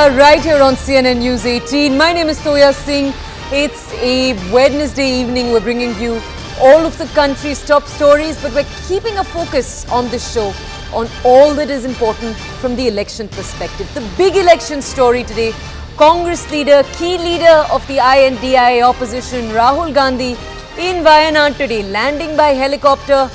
Namaskar, right here on CNN News 18. My name is Vijender Singh. It's a Wednesday evening. We're bringing you all of the country's top stories, but we're keeping a focus on this show on all that is important from the election perspective. The big election story today, Congress leader, key leader of the INDI opposition, Rahul Gandhi, in Wayanad today, landing by helicopter,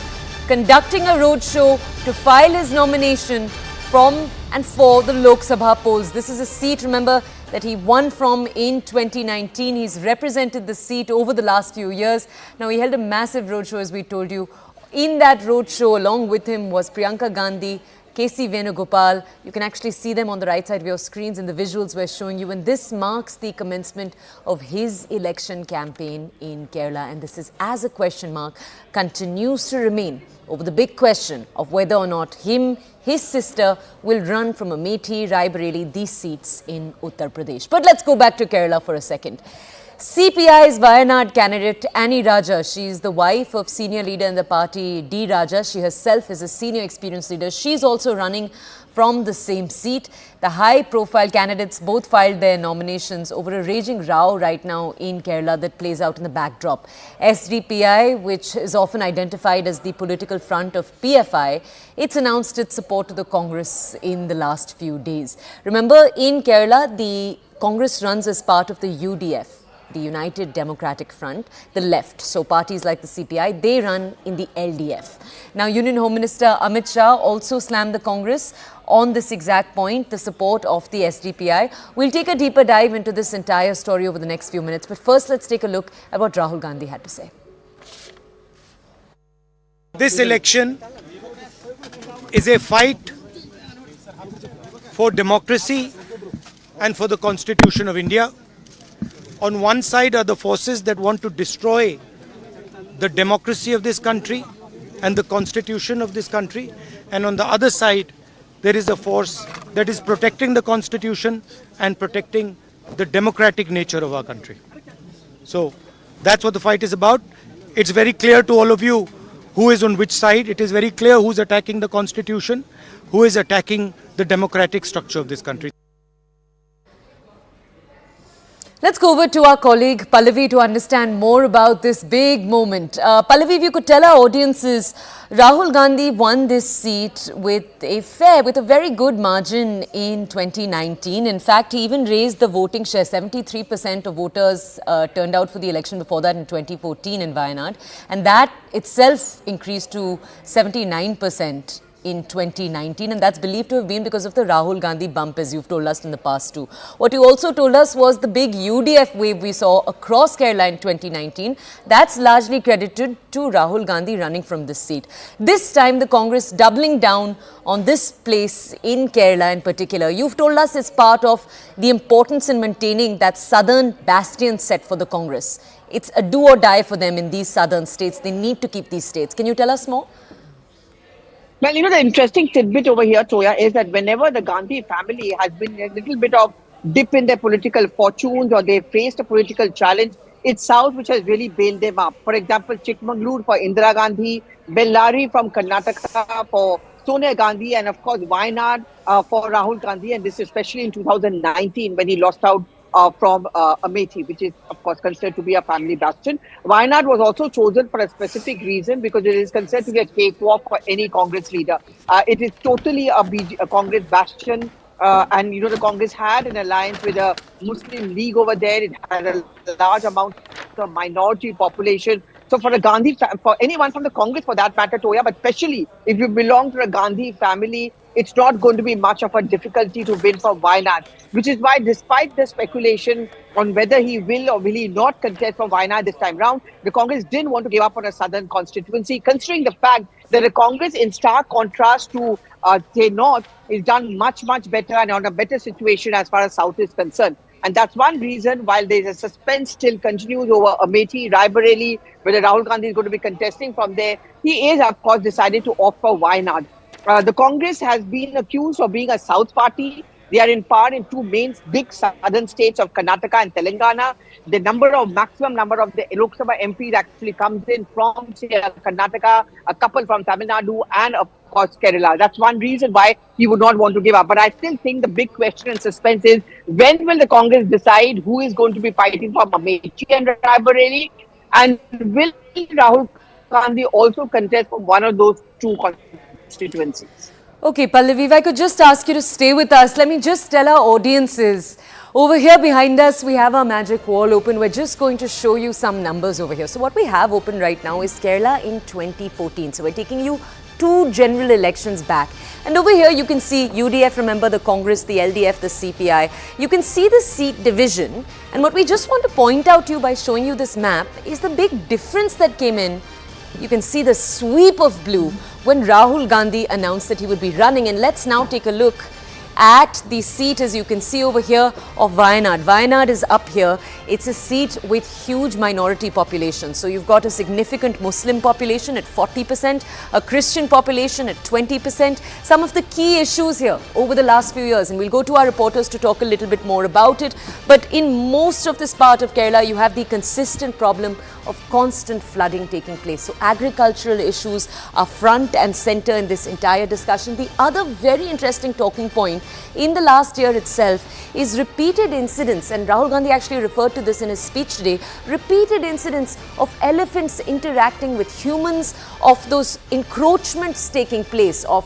conducting a roadshow to file his nomination from and for the Lok Sabha polls. This is a seat, remember, that he won from in 2019. He's represented the seat over the last few years. Now, he held a massive roadshow, as we told you. In that roadshow, along with him was Priyanka Gandhi, K.C. Venugopal. You can actually see them on the right side of your screens in the visuals we're showing you. And this marks the commencement of his election campaign in Kerala. And this is as a question mark continues to remain over the big question of whether or not his sister will run from Amethi, Raebareli, these seats in Uttar Pradesh. But let's go back to Kerala for a second. CPI's Wayanad candidate Annie Raja, she is the wife of senior leader in the party D. Raja. She herself is a senior experienced leader. She's also running from the same seat. The high-profile candidates both filed their nominations over a raging row right now in Kerala that plays out in the backdrop. SDPI, which is often identified as the political front of PFI, it's announced its support to the Congress in the last few days. Remember, in Kerala, the Congress runs as part of the UDF, the United Democratic Front, the left. So parties like the CPI, they run in the LDF. Now, Union Home Minister Amit Shah also slammed the Congress on this exact point, the support of the SDPI. We'll take a deeper dive into this entire story over the next few minutes. But first, let's take a look at what Rahul Gandhi had to say. This election is a fight for democracy and for the Constitution of India. On one side are the forces that want to destroy the democracy of this country and the constitution of this country. And on the other side, there is a force that is protecting the constitution and protecting the democratic nature of our country. So that's what the fight is about. It's very clear to all of you who is on which side. It is very clear who's attacking the constitution, who is attacking the democratic structure of this country. Let's go over to our colleague Pallavi to understand more about this big moment. Pallavi, if you could tell our audiences, Rahul Gandhi won this seat with a very good margin in 2019. In fact, he even raised the voting share. 73% of voters turned out for the election before that in 2014 in Wayanad. And that itself increased to 79% in 2019, and that's believed to have been because of the Rahul Gandhi bump, as you've told us in the past too. What you also told us was the big UDF wave we saw across Kerala in 2019. That's largely credited to Rahul Gandhi running from this seat. This time, the Congress doubling down on this place in Kerala in particular. You've told us it's part of the importance in maintaining that southern bastion set for the Congress. It's a do or die for them in these southern states. They need to keep these states. Can you tell us more? Well, the interesting tidbit over here, Toya, is that whenever the Gandhi family has been a little bit of dip in their political fortunes or they faced a political challenge, it's South which has really bailed them up. For example, Chikmagalur for Indira Gandhi, Bellary from Karnataka for Sonia Gandhi, and of course Wayanad for Rahul Gandhi, and this especially in 2019 when he lost out from Amethi, which is, of course, considered to be a family bastion. Wayanad was also chosen for a specific reason because it is considered to be a cakewalk for any Congress leader. It is totally a Congress bastion. And, the Congress had an alliance with a Muslim League over there. It had a large amount of minority population. So for for anyone from the Congress for that matter, Toya, but especially if you belong to a Gandhi family, it's not going to be much of a difficulty to win from Wayanad, which is why despite the speculation on whether he will or will he not contest from Wayanad this time round, the Congress didn't want to give up on a southern constituency, considering the fact that the Congress, in stark contrast to say North, is done much, much better and on a better situation as far as South is concerned. And that's one reason, while there's a suspense still continues over Amethi, Raebareli, whether Rahul Gandhi is going to be contesting from there, he is, of course, decided to opt for Wayanad. The Congress has been accused of being a South party. They are in power in two main big southern states of Karnataka and Telangana. The maximum number of the Lok Sabha MPs actually comes in from Karnataka, a couple from Tamil Nadu, and of course, Kerala. That's one reason why he would not want to give up. But I still think the big question and suspense is, when will the Congress decide who is going to be fighting for Amethi and Raebareli? And will Rahul Gandhi also contest for one of those two constituencies? Okay, Pallavi, if I could just ask you to stay with us. Let me just tell our audiences. Over here behind us, we have our magic wall open. We're just going to show you some numbers over here. So what we have open right now is Kerala in 2014. So we're taking you 2 general elections back. And over here, you can see UDF, remember the Congress, the LDF, the CPI. You can see the seat division. And what we just want to point out to you by showing you this map is the big difference that came in. You can see the sweep of blue when Rahul Gandhi announced that he would be running. And let's now take a look at the seat, as you can see over here, of Wayanad. Wayanad is up here. It's a seat with huge minority population. So you've got a significant Muslim population at 40%, a Christian population at 20%. Some of the key issues here over the last few years, and we'll go to our reporters to talk a little bit more about it. But in most of this part of Kerala, you have the consistent problem of constant flooding taking place. So agricultural issues are front and center in this entire discussion. The other very interesting talking point in the last year itself is repeated incidents, and Rahul Gandhi actually referred to this in his speech today, repeated incidents of elephants interacting with humans, of those encroachments taking place, of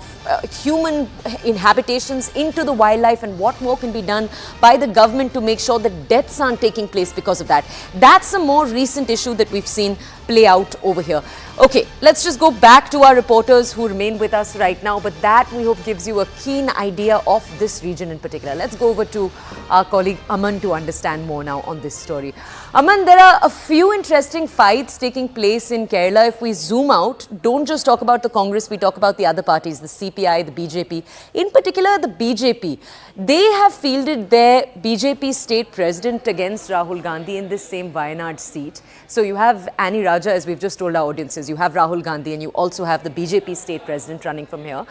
human inhabitations into the wildlife, and what more can be done by the government to make sure that deaths aren't taking place because of that. That's a more recent issue that we've seen play out over here. Okay, let's just go back to our reporters who remain with us right now, but that we hope gives you a keen idea of this region in particular. Let's go over to our colleague Aman to understand more now on this story. Aman, there are a few interesting fights taking place in Kerala. If we zoom out, don't just talk about the Congress, we talk about the other parties, the CPI, the BJP. In particular, the BJP. They have fielded their BJP state president against Rahul Gandhi in this same Wayanad seat. So you have Annie Raja, as we've just told our audiences, you have Rahul Gandhi, and you also have the BJP state president running from here.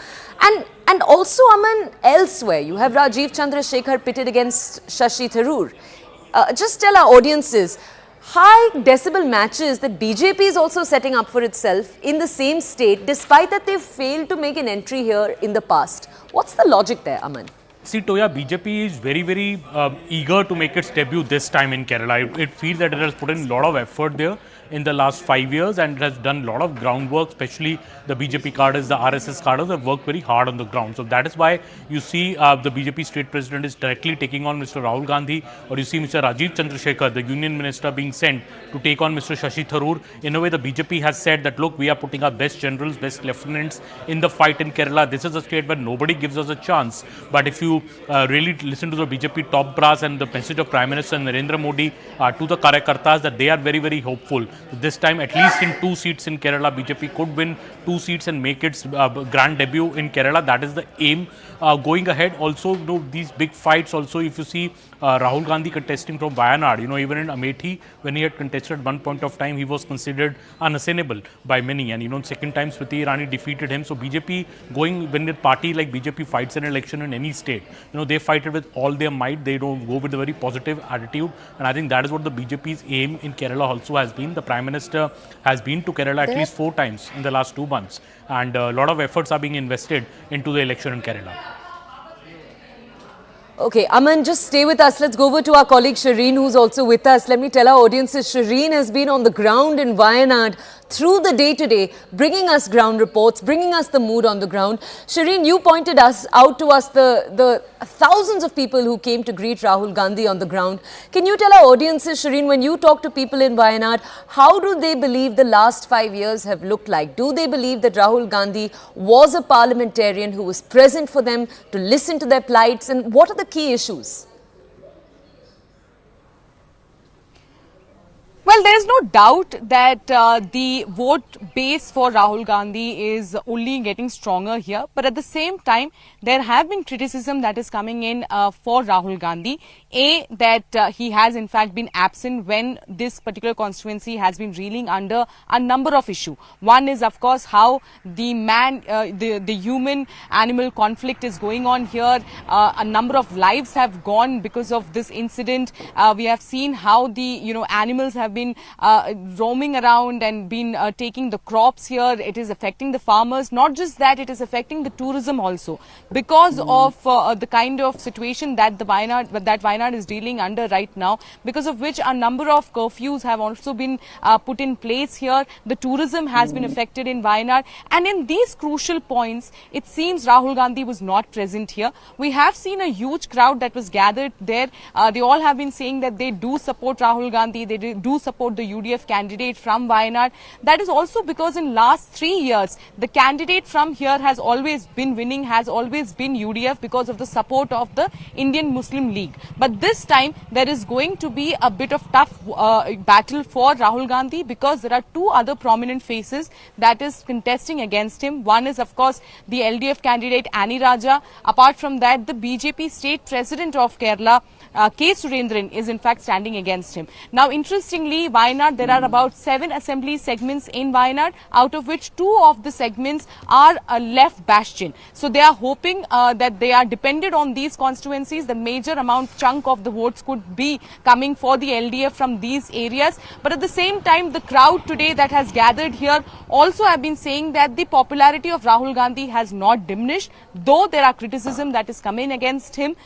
And also, Aman, elsewhere, you have Rajiv Chandrasekhar pitted against Shashi Tharoor. Just tell our audiences, high decibel matches that BJP is also setting up for itself in the same state, despite that they've failed to make an entry here in the past. What's the logic there, Aman? See, Toya, BJP is very eager to make its debut this time in Kerala. It feels that it has put in a lot of effort there in the last 5 years, and it has done a lot of groundwork, especially the BJP cadres, the RSS cadres have worked very hard on the ground. So that is why you see the BJP state president is directly taking on Mr. Rahul Gandhi, or you see Mr. Rajiv Chandrasekhar, the union minister, being sent to take on Mr. Shashi Tharoor. In a way, the BJP has said that, look, we are putting our best generals, best lieutenants in the fight in Kerala. This is a state where nobody gives us a chance. But if you really listen to the BJP top brass and the message of Prime Minister Narendra Modi to the Karyakartas, that they are very hopeful. This time, at least in 2 seats in Kerala, BJP could win 2 seats and make its grand debut in Kerala. That is the aim going ahead. Also, these big fights also, if you see Rahul Gandhi contesting from Wayanad, even in Amethi, when he had contested at one point of time, he was considered unassailable by many. And, second time Smriti Irani defeated him. So BJP going, when a party like BJP fights an election in any state, they fight it with all their might. They don't go with a very positive attitude. And I think that is what the BJP's aim in Kerala also has been. The Prime Minister has been to Kerala at least 4 times in the last 2 months. And a lot of efforts are being invested into the election in Kerala. Okay, Aman, just stay with us. Let's go over to our colleague Shireen, who's also with us. Let me tell our audiences, Shireen has been on the ground in Wayanad through the day today, bringing us ground reports, bringing us the mood on the ground. Shireen, you pointed out to us the thousands of people who came to greet Rahul Gandhi on the ground. Can you tell our audiences, Shireen, when you talk to people in Wayanad, how do they believe the last 5 years have looked like? Do they believe that Rahul Gandhi was a parliamentarian who was present for them to listen to their plights? And what are the key issues? Well, there's no doubt that the vote base for Rahul Gandhi is only getting stronger here. But at the same time, there have been criticism that is coming in for Rahul Gandhi. That he has in fact been absent when this particular constituency has been reeling under a number of issues. One is, of course, how the human-animal conflict is going on here. A number of lives have gone because of this incident. We have seen how the animals have been been roaming around and been taking the crops here. It is affecting the farmers. Not just that, it is affecting the tourism also because of the kind of situation that Wayanad is dealing under right now, because of which a number of curfews have also been put in place here. The tourism has been affected in Wayanad, and in these crucial points, it seems Rahul Gandhi was not present here. We have seen a huge crowd that was gathered there. They all have been saying that they do support Rahul Gandhi, they do support the UDF candidate from Wayanad. That is also because in last 3 years, the candidate from here has always been winning, has always been UDF because of the support of the Indian Muslim League. But this time, there is going to be a bit of tough battle for Rahul Gandhi, because there are two other prominent faces that is contesting against him. One is, of course, the LDF candidate Annie Raja. Apart from that, the BJP state president of Kerala, K. Surendran, is in fact standing against him. Now, interestingly, Wayanad, there are about 7 assembly segments in Wayanad, out of which 2 of the segments are a left bastion. So they are hoping that they are dependent on these constituencies. The major chunk of the votes could be coming for the LDF from these areas. But at the same time, the crowd today that has gathered here also have been saying that the popularity of Rahul Gandhi has not diminished, though there are criticism that is coming against him.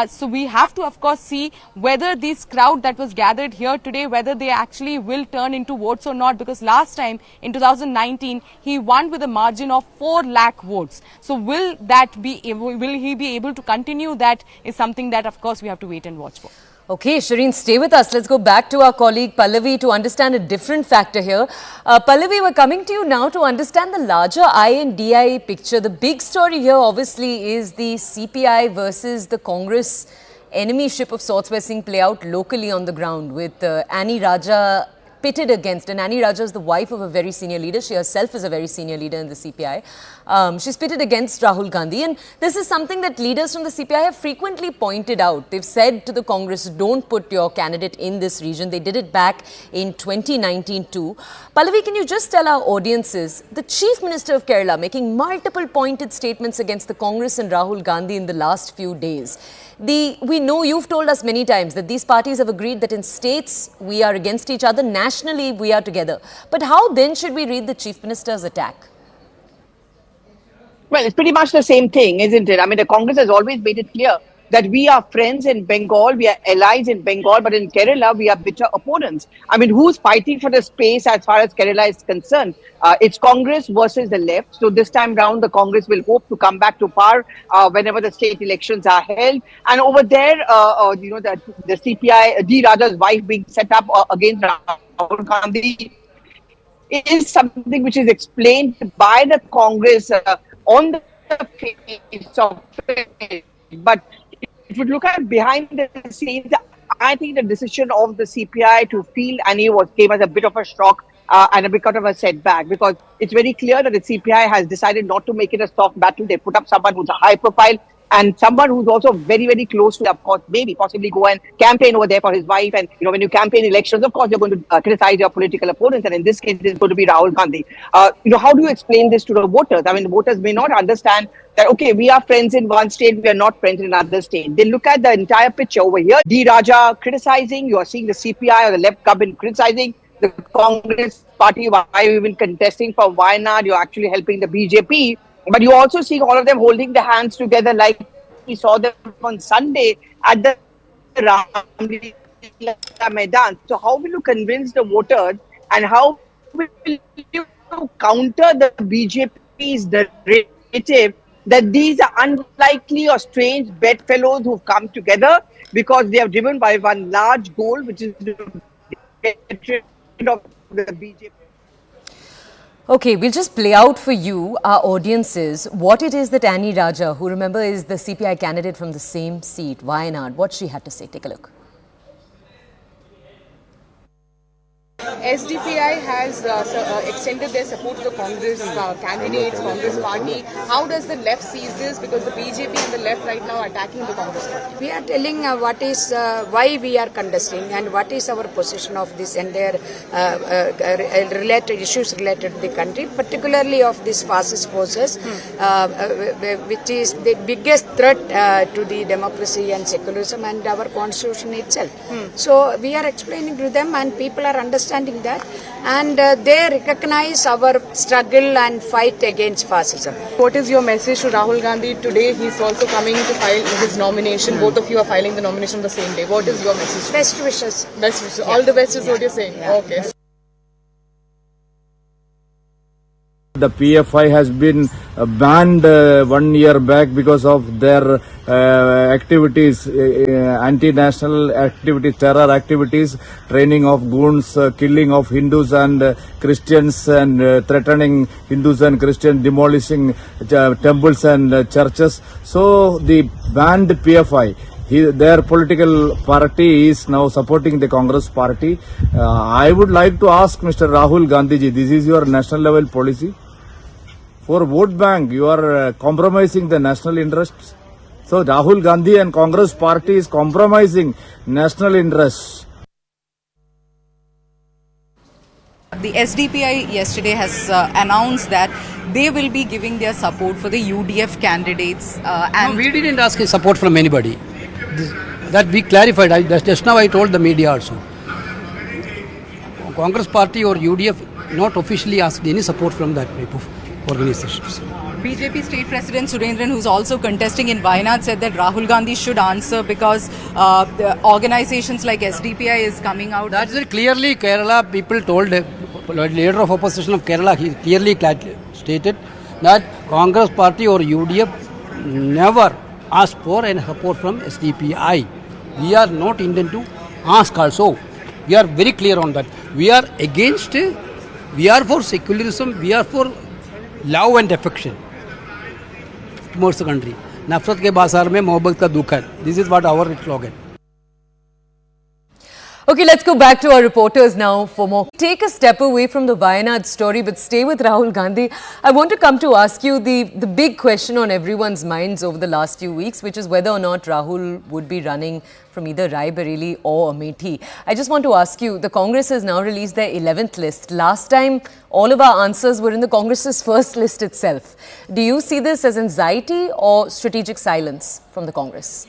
So we have to, of course, see whether this crowd that was gathered here today, whether they actually will turn into votes or not, because last time in 2019 he won with a margin of 4 lakh votes. So will he be able to continue? That is something that, of course, we have to wait and watch for. Okay, Shireen, stay with us. Let's go back to our colleague Pallavi to understand a different factor here. Pallavi, we're coming to you now to understand the larger I and DI picture. The big story here, obviously, is the CPI versus the Congress enemyship of sorts we're seeing play out locally on the ground, with Annie Raja pitted against, and Annie Raja is the wife of a very senior leader. She herself is a very senior leader in the CPI. She's pitted against Rahul Gandhi, and this is something that leaders from the CPI have frequently pointed out. They've said to the Congress, don't put your candidate in this region. They did it back in 2019 too. Pallavi, can you just tell our audiences, the Chief Minister of Kerala making multiple pointed statements against the Congress and Rahul Gandhi in the last few days. We know, you've told us many times, that these parties have agreed that in states we are against each other, nationally we are together. But how then should we read the Chief Minister's attack? Well, it's pretty much the same thing, isn't it? I mean, the Congress has always made it clear that we are friends in Bengal, we are allies in Bengal, but in Kerala, we are bitter opponents. I mean, who's fighting for the space as far as Kerala is concerned? It's Congress versus the left. So this time round, the Congress will hope to come back to power whenever the state elections are held. And over there, the CPI, D. Raja's wife being set up against Rahul Gandhi is something which is explained by the Congress on the face of it. But if you look at behind the scenes, I think the decision of the CPI to field Annie came as a bit of a shock and a bit of a setback, because it's very clear that the CPI has decided not to make it a soft battle. They put up someone who's a high profile and someone who's also very, very close to, of course, maybe possibly go and campaign over there for his wife. And, when you campaign elections, of course, you're going to criticize your political opponents. And in this case, it's going to be Rahul Gandhi. How do you explain this to the voters? I mean, the voters may not understand that, okay, we are friends in one state, we are not friends in another state. They look at the entire picture over here. D. Raja criticizing, you are seeing the CPI or the left government criticizing the Congress party, why even contesting for Wayanad, you're actually helping the BJP. But you also see all of them holding their hands together, like we saw them on Sunday at the Ramlila Maidan. So how will you convince the voters, and how will you counter the BJP's narrative that these are unlikely or strange bedfellows who've come together because they are driven by one large goal, which is to get rid of the BJP? Okay, we'll just play out for you, our audiences, what it is that Annie Raja, who remember is the CPI candidate from the same seat, Wayanad, what she had to say. Take a look. SDPI has extended their support to the Congress candidates, Congress party. How does the left see this? Because the BJP and the left right now are attacking the Congress party. We are telling why we are contesting and what is our position of this entire related issues related to the country, particularly of these fascist forces, which is the biggest threat to the democracy and secularism and our constitution itself. So we are explaining to them, and people are understanding that, and they recognize our struggle and fight against fascism. What is your message to Rahul Gandhi today? He's also coming to file his nomination. Both of you are filing the nomination on the same day. What is your message? Best wishes. Best wishes. All the best is what you're saying. Yeah. Okay. The PFI has been banned 1 year back because of their activities, anti-national activities, terror activities, training of goons, killing of Hindus and Christians, and threatening Hindus and Christians, demolishing temples and churches. So the banned PFI, their political party is now supporting the Congress party. I would like to ask Mr. Rahul Gandhi ji, this is your national level policy? For vote bank, you are compromising the national interests. So Rahul Gandhi and Congress party is compromising national interests. The SDPI yesterday has announced that they will be giving their support for the UDF candidates. No, we didn't ask support from anybody. That we clarified. Just now I told the media also. Congress party or UDF not officially asked any support from that type of organizations. BJP State President Surendran, who's also contesting in Wayanad, said that Rahul Gandhi should answer because the organizations like SDPI is coming out. That's very clearly Kerala people told, leader of opposition of Kerala, he clearly stated that Congress party or UDF never asked for any support from SDPI. We are not intended to ask also. We are very clear on that. We are against, we are for secularism, we are for love and affection towards the country. नफरत के बाजार में मोहब्बत का दुख है. This is what our slogan. Okay, let's go back to our reporters now for more. Take a step away from the Wayanad story, but stay with Rahul Gandhi. I want to come to ask you the big question on everyone's minds over the last few weeks, which is whether or not Rahul would be running from either Raebareli or Amethi. I just want to ask you, the Congress has now released their 11th list. Last time, all of our answers were in the Congress's first list itself. Do you see this as anxiety or strategic silence from the Congress?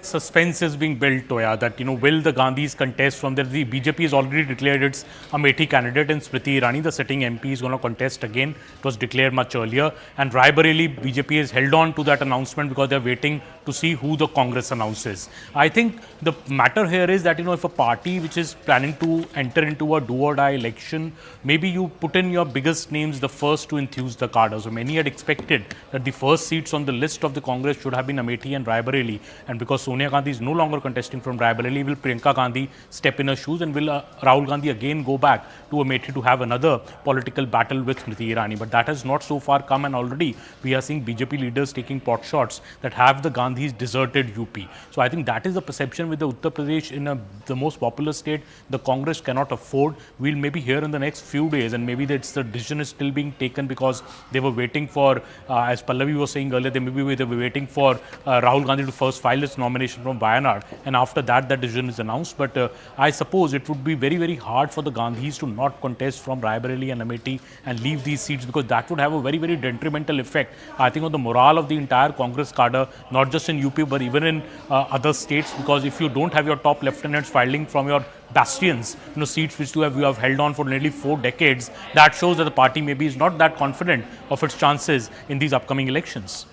Suspense is being built, Toya, that, will the Gandhis contest from there? The BJP has already declared its Amethi candidate, and Smriti Irani, the sitting MP, is going to contest again. It was declared much earlier. And Raebareli, BJP has held on to that announcement because they're waiting to see who the Congress announces. I think the matter here is that, if a party which is planning to enter into a do-or-die election, maybe you put in your biggest names, the first to enthuse the cadre. So many had expected that the first seats on the list of the Congress should have been Amethi and Raebareli. And because Sonia Gandhi is no longer contesting from Raebareli, will Priyanka Gandhi step in her shoes, and will Rahul Gandhi again go back to Amethi to have another political battle with Smriti Irani? But that has not so far come, and already we are seeing BJP leaders taking pot shots that have the Gandhis deserted UP. So I think that is the perception with the Uttar Pradesh in the most populous state. The Congress cannot afford. We'll maybe hear in the next few days, and maybe the decision is still being taken because they were waiting for, as Pallavi was saying earlier, they were waiting for Rahul Gandhi to first file his nomination from Wayanad, and after that decision is announced. But I suppose it would be very, very hard for the Gandhis to not contest from Raebareli and Amethi and leave these seats, because that would have a very, very detrimental effect, I think, on the morale of the entire Congress cadre, not just in UP but even in other states. Because if you don't have your top lieutenants filing from your bastions, seats which you have held on for nearly 4 decades, that shows that the party maybe is not that confident of its chances in these upcoming elections.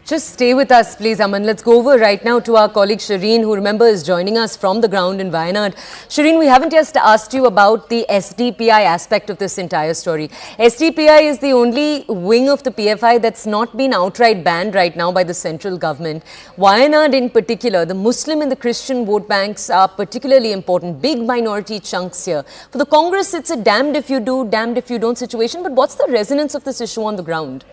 Just stay with us, please, Aman. Let's go over right now to our colleague Shireen, who, remember, is joining us from the ground in Wayanad. Shireen, we haven't just asked you about the SDPI aspect of this entire story. SDPI is the only wing of the PFI that's not been outright banned right now by the central government. Wayanad in particular, the Muslim and the Christian vote banks are particularly important, big minority chunks here. For the Congress, it's a damned if you do, damned if you don't situation. But what's the resonance of this issue on the ground?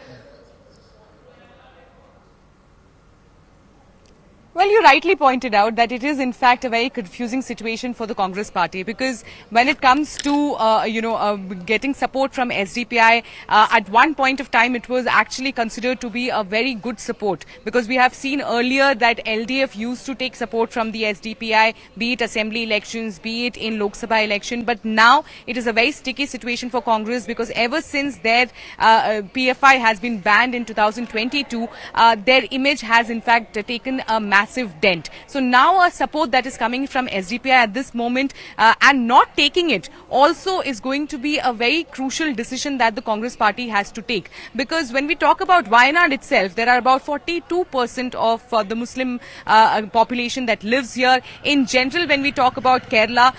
Well, you rightly pointed out that it is in fact a very confusing situation for the Congress party, because when it comes to getting support from SDPI, at one point of time it was actually considered to be a very good support, because we have seen earlier that LDF used to take support from the SDPI, be it assembly elections, be it in Lok Sabha election, but now it is a very sticky situation for Congress, because ever since their PFI has been banned in 2022, their image has in fact taken a massive dent. So now a support that is coming from SDPI at this moment and not taking it also is going to be a very crucial decision that the Congress party has to take, because when we talk about Wayanad itself, there are about 42% of the Muslim population that lives here. In general, when we talk about Kerala,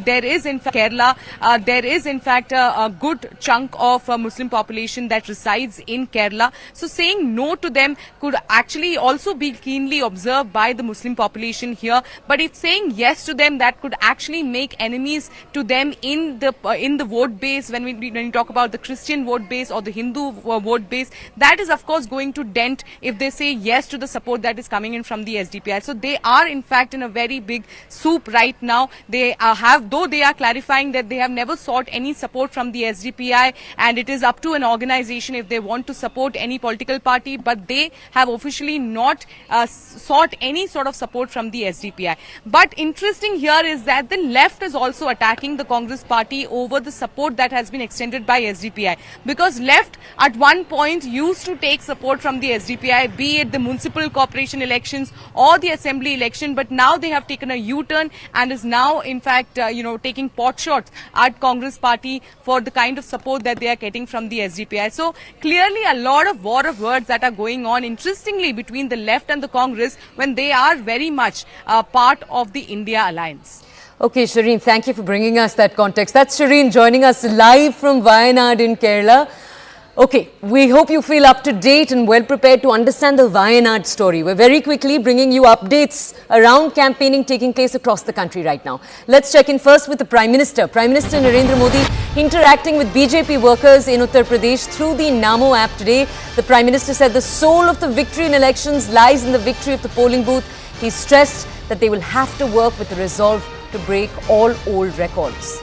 there is in fact a good chunk of Muslim population that resides in Kerala. So saying no to them could actually also be keenly observed by the Muslim population here. But if saying yes to them, that could actually make enemies to them in the vote base. When we talk about the Christian vote base or the Hindu vote base, that is of course going to dent if they say yes to the support that is coming in from the SDPI. So they are in fact in a very big soup right now. They though they are clarifying that they have never sought any support from the SDPI, and it is up to an organization if they want to support any political party, but they have officially not sought any sort of support from the SDPI. But interesting here is that the left is also attacking the Congress party over the support that has been extended by SDPI, because left at one point used to take support from the SDPI, be it the municipal corporation elections or the assembly election, but now they have taken a U-turn and is now in fact taking pot shots at Congress party for the kind of support that they are getting from the SDPI. So clearly a lot of war of words that are going on, interestingly, between the left and the Congress, when they are very much part of the India alliance. Okay, Shireen, thank you for bringing us that context. That's Shireen joining us live from Wayanad in Kerala. Okay, we hope you feel up to date and well prepared to understand the Wayanad story. We're very quickly bringing you updates around campaigning taking place across the country right now. Let's check in first with the Prime Minister. Prime Minister Narendra Modi interacting with BJP workers in Uttar Pradesh through the Namo app today. The Prime Minister said the soul of the victory in elections lies in the victory of the polling booth. He stressed that they will have to work with the resolve to break all old records.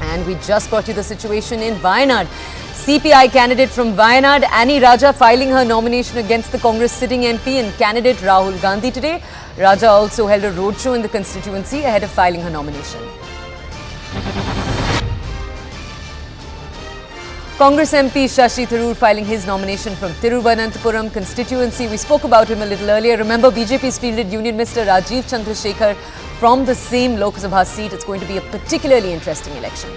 And we just brought you the situation in Wayanad. CPI candidate from Wayanad, Annie Raja, filing her nomination against the Congress sitting MP and candidate Rahul Gandhi today. Raja also held a roadshow in the constituency ahead of filing her nomination. Congress MP Shashi Tharoor filing his nomination from Thiruvananthapuram constituency. We spoke about him a little earlier. Remember, BJP's fielded Union Minister Rajiv Chandrasekhar from the same Lok Sabha seat. It's going to be a particularly interesting election.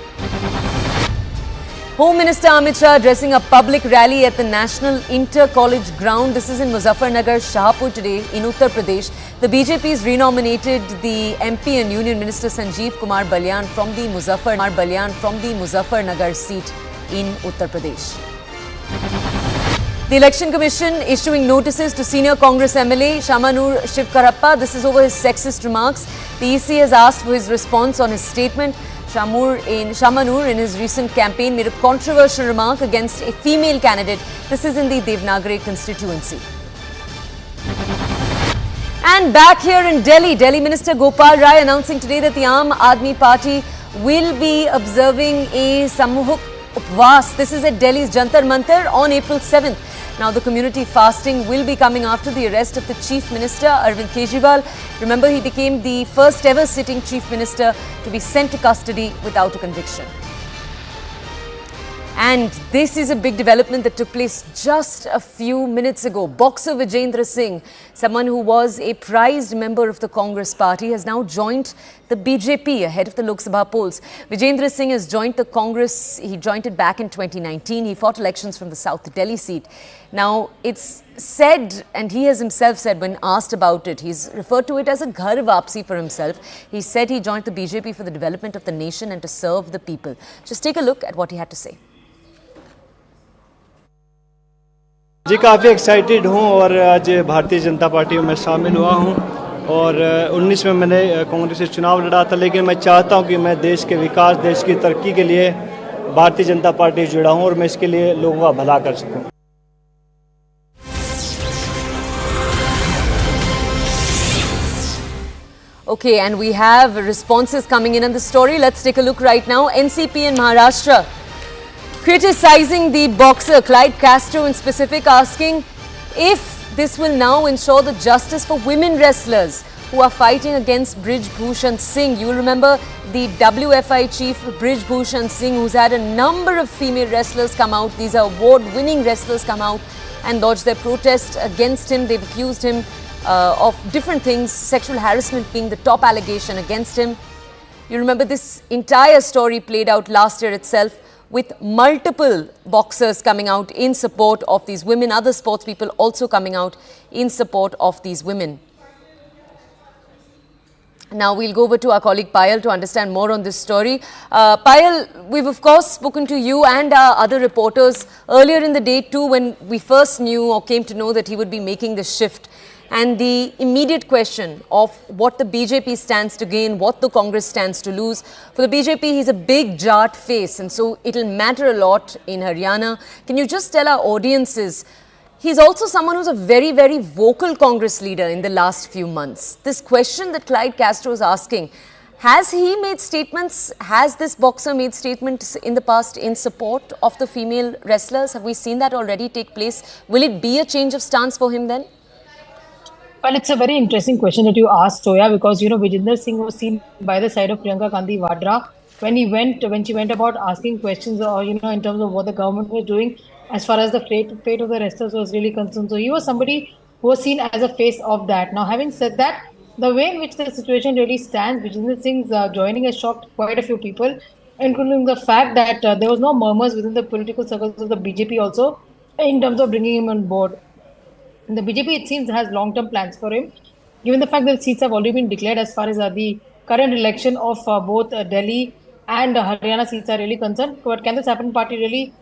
Home Minister Amit Shah addressing a public rally at the National Inter-College Ground. This is in Muzaffarnagar, Shahpur today in Uttar Pradesh. The BJP's renominated the MP and Union Minister Sanjeev Kumar Balyan from the Muzaffarnagar seat in Uttar Pradesh. The Election Commission issuing notices to senior Congress MLA Shamanur Shivkarappa. This is over his sexist remarks. The EC has asked for his response on his statement. Shamanur in his recent campaign made a controversial remark against a female candidate. This is in the Devnagari constituency. And back here in Delhi, Delhi Minister Gopal Rai announcing today that the Aam Aadmi Party will be observing a Samuhik Upvas. This is at Delhi's Jantar Mantar on April 7th. Now, the community fasting will be coming after the arrest of the Chief Minister, Arvind Kejriwal. Remember, he became the first ever sitting Chief Minister to be sent to custody without a conviction. And this is a big development that took place just a few minutes ago. Boxer Vijender Singh, someone who was a prized member of the Congress party, has now joined the BJP ahead of the Lok Sabha polls. Vijender Singh has joined the Congress. He joined it back in 2019. He fought elections from the South Delhi seat. Now, it's said, and he has himself said when asked about it, he's referred to it as a ghar vapsi for himself. He said he joined the BJP for the development of the nation and to serve the people. Just take a look at what he had to say. जी काफ़ी excited हूँ और आज Bharatiya Janata party में शामिल हुआ हूँ और 19 में मैंने कांग्रेस से चुनाव लड़ा था, लेकिन मैं चाहता हूँ कि मैं देश के विकास, देश की तरक्की के लिए भारतीय जनता पार्टी से जुड़ा हूँ और मैं इसके लिए लोगों का भला कर सकूँ। Okay, and we have responses coming in on the story. Let's take a look right now. NCP in Maharashtra criticizing the boxer Clyde Castro in specific, asking if this will now ensure the justice for women wrestlers who are fighting against Brij Bhushan Singh. You will remember the WFI chief Brij Bhushan Singh, who's had a number of female wrestlers come out. These are award-winning wrestlers come out and lodge their protest against him. They've accused him of different things, sexual harassment being the top allegation against him. You remember this entire story played out last year itself, with multiple boxers coming out in support of these women, other sports people also coming out in support of these women. Now we'll go over to our colleague Payal to understand more on this story. Payal, we've of course spoken to you and our other reporters earlier in the day too, when we first knew or came to know that he would be making this shift. And the immediate question of what the BJP stands to gain, what the Congress stands to lose. For the BJP, he's a big Jat face, and so it'll matter a lot in Haryana. Can you just tell our audiences, he's also someone who's a very, very vocal Congress leader in the last few months. This question that Clyde Castro is asking, has he made statements, has this boxer made statements in the past in support of the female wrestlers? Have we seen that already take place? Will it be a change of stance for him then? Well, it's a very interesting question that you asked, Toya, because, Vijender Singh was seen by the side of Priyanka Gandhi Vadra when she went about asking questions, in terms of what the government was doing as far as the fate of the wrestlers was really concerned. So he was somebody who was seen as a face of that. Now, having said that, the way in which the situation really stands, Vijender Singh's joining has shocked quite a few people, including the fact that there was no murmurs within the political circles of the BJP also in terms of bringing him on board. And the BJP, it seems, has long-term plans for him, given the fact that seats have already been declared as far as the current election of both Delhi and Haryana seats are really concerned. But can the Sappan party really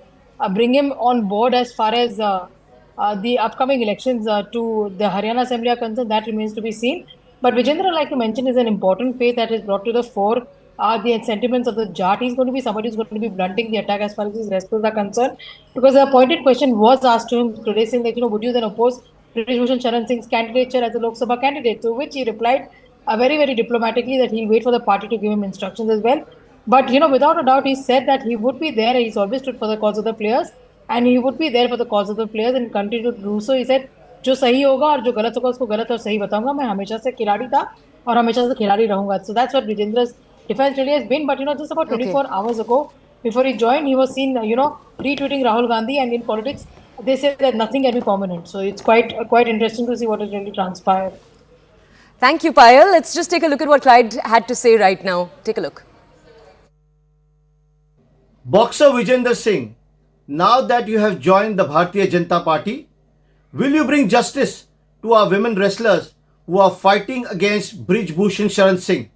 bring him on board as far as the upcoming elections to the Haryana Assembly are concerned? That remains to be seen. But Vijender, like you mentioned, is an important face that is brought to the fore. The sentiments of the Jat. He's going to be somebody who's going to be blunting the attack as far as his wrestlers are concerned. Because a pointed question was asked to him today, saying that, would you then oppose Brij Bhushan Sharan Singh's candidature as a Lok Sabha candidate? To which he replied very, very diplomatically that he'll wait for the party to give him instructions as well. But, without a doubt, he said that he would be there. He's always stood for the cause of the players. And he would be there for the cause of the players and continue to do so. He said, जो सही होगा और जो गलत होगा उसको गलत और सही बताऊंगा. मैं हमेशा से खिलाड़ी था और हमेशा से खिलाड़ी रहूंगा. So that's what Vijendra's defense really has been. But, just about 24 hours ago, before he joined, he was seen, retweeting Rahul Gandhi. And in politics, they say that nothing can be permanent. So it's quite interesting to see what has really transpired. Thank you, Payal. Let's just take a look at what Clyde had to say right now. Take a look. Boxer Vijender Singh, now that you have joined the Bharatiya Janata Party, will you bring justice to our women wrestlers who are fighting against Brij Bhushan Sharan Singh?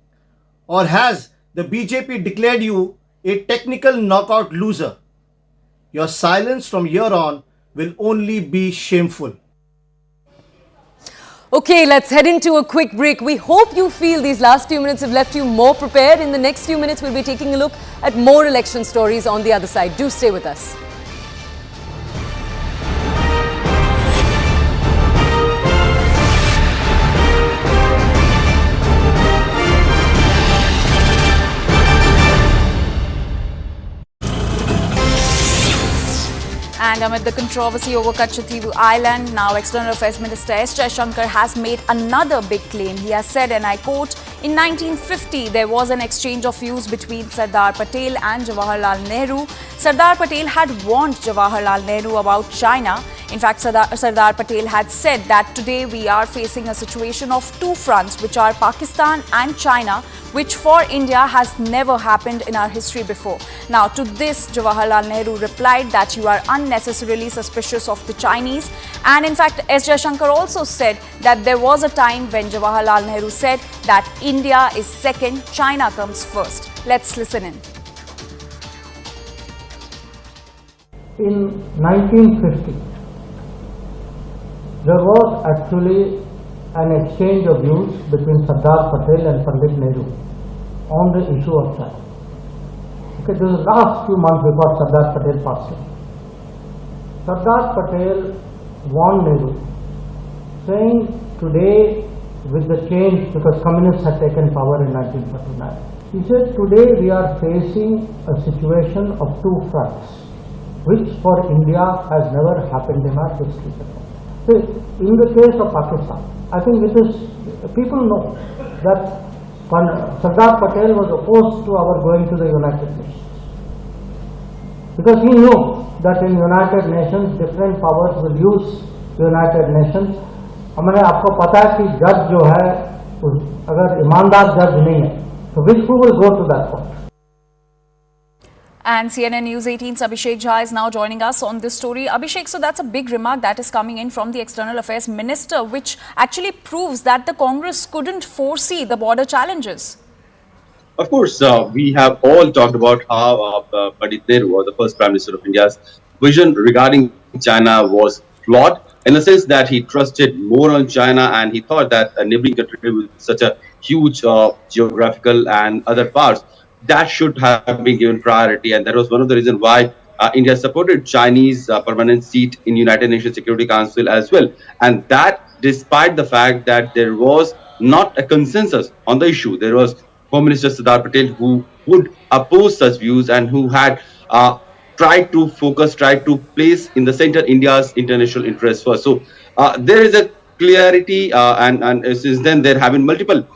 Or has the BJP declared you a technical knockout loser? Your silence from here on will only be shameful. Okay, let's head into a quick break. We hope you feel these last few minutes have left you more prepared. In the next few minutes, we'll be taking a look at more election stories on the other side. Do stay with us. And amid the controversy over Katchatheevu Island, now External Affairs Minister S. Jaishankar has made another big claim. He has said, and I quote, in 1950, there was an exchange of views between Sardar Patel and Jawaharlal Nehru. Sardar Patel had warned Jawaharlal Nehru about China. In fact, Sardar Patel had said that today we are facing a situation of two fronts, which are Pakistan and China, which for India has never happened in our history before. Now, to this, Jawaharlal Nehru replied that you are unnecessarily suspicious of the Chinese. And in fact, S. Jaishankar also said that there was a time when Jawaharlal Nehru said that India is second, China comes first. Let's listen in. In 1950, there was actually an exchange of views between Sardar Patel and Pandit Nehru on the issue of China. Okay, this is the last few months before Sardar Patel passed away. Sardar Patel warned Nehru, saying today with the change because communists had taken power in 1949. He said, today we are facing a situation of two fronts, which for India has never happened in our history before. So in the case of Pakistan, I think people know that Sardar Patel was opposed to our going to the United Nations. Because he knew that in United Nations, different powers will use the United Nations. हमारे आपको पता है कि जज जो है, अगर ईमानदार जज नहीं है, so who will go to that court? And CNN News 18's Abhishek Jha is now joining us on this story. Abhishek, so that's a big remark that is coming in from the External Affairs Minister, which actually proves that the Congress couldn't foresee the border challenges. Of course, we have all talked about how Pandit Nehru, or the first Prime Minister of India's vision regarding China was flawed, in the sense that he trusted more on China and he thought that a neighboring country with such a huge geographical and other parts, that should have been given priority, and that was one of the reasons why India supported Chinese permanent seat in United Nations Security Council as well, and that despite the fact that there was not a consensus on the issue. There was Home Minister Sardar Patel who would oppose such views and who had tried to place in the center India's international interests first. So there is a clarity, and since then there have been multiple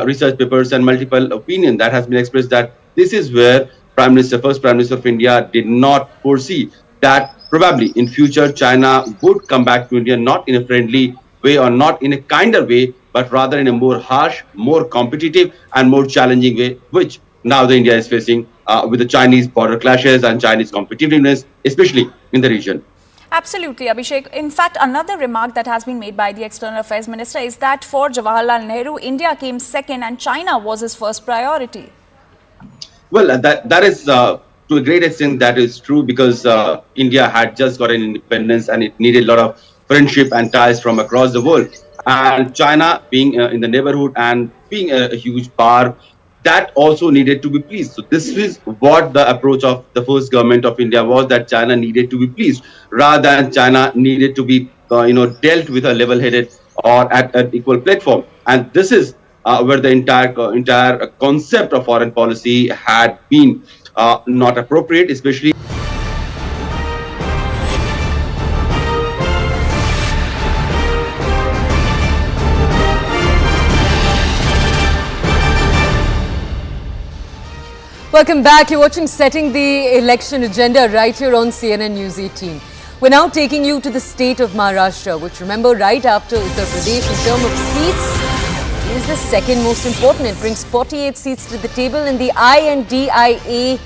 research papers and multiple opinion that has been expressed that this is where first Prime Minister of India did not foresee that probably in future China would come back to India, not in a friendly way or not in a kinder way, but rather in a more harsh, more competitive and more challenging way, which now the India is facing with the Chinese border clashes and Chinese competitiveness, especially in the region. Absolutely, Abhishek. In fact, another remark that has been made by the External Affairs Minister is that for Jawaharlal Nehru, India came second and China was his first priority. Well, that is to a great extent that is true, because India had just gotten independence and it needed a lot of friendship and ties from across the world. And China being in the neighborhood and being a huge power, that also needed to be pleased. So this is what the approach of the first government of India was, that China needed to be pleased rather than China needed to be dealt with a level-headed or at an equal platform. And this is where the entire concept of foreign policy had been not appropriate, especially. Welcome back. You're watching Setting the Election Agenda right here on CNN News 18. We're now taking you to the state of Maharashtra, which, remember, right after Uttar Pradesh in terms of seats is the second most important. It brings 48 seats to the table, and the INDIA,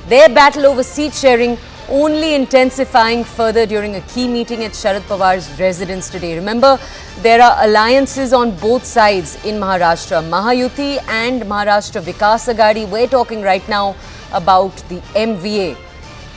their battle over seat sharing only intensifying further during a key meeting at Sharad Pawar's residence today. Remember, there are alliances on both sides in Maharashtra, Mahayuti and Maharashtra Vikas Aghadi. We're talking right now about the MVA.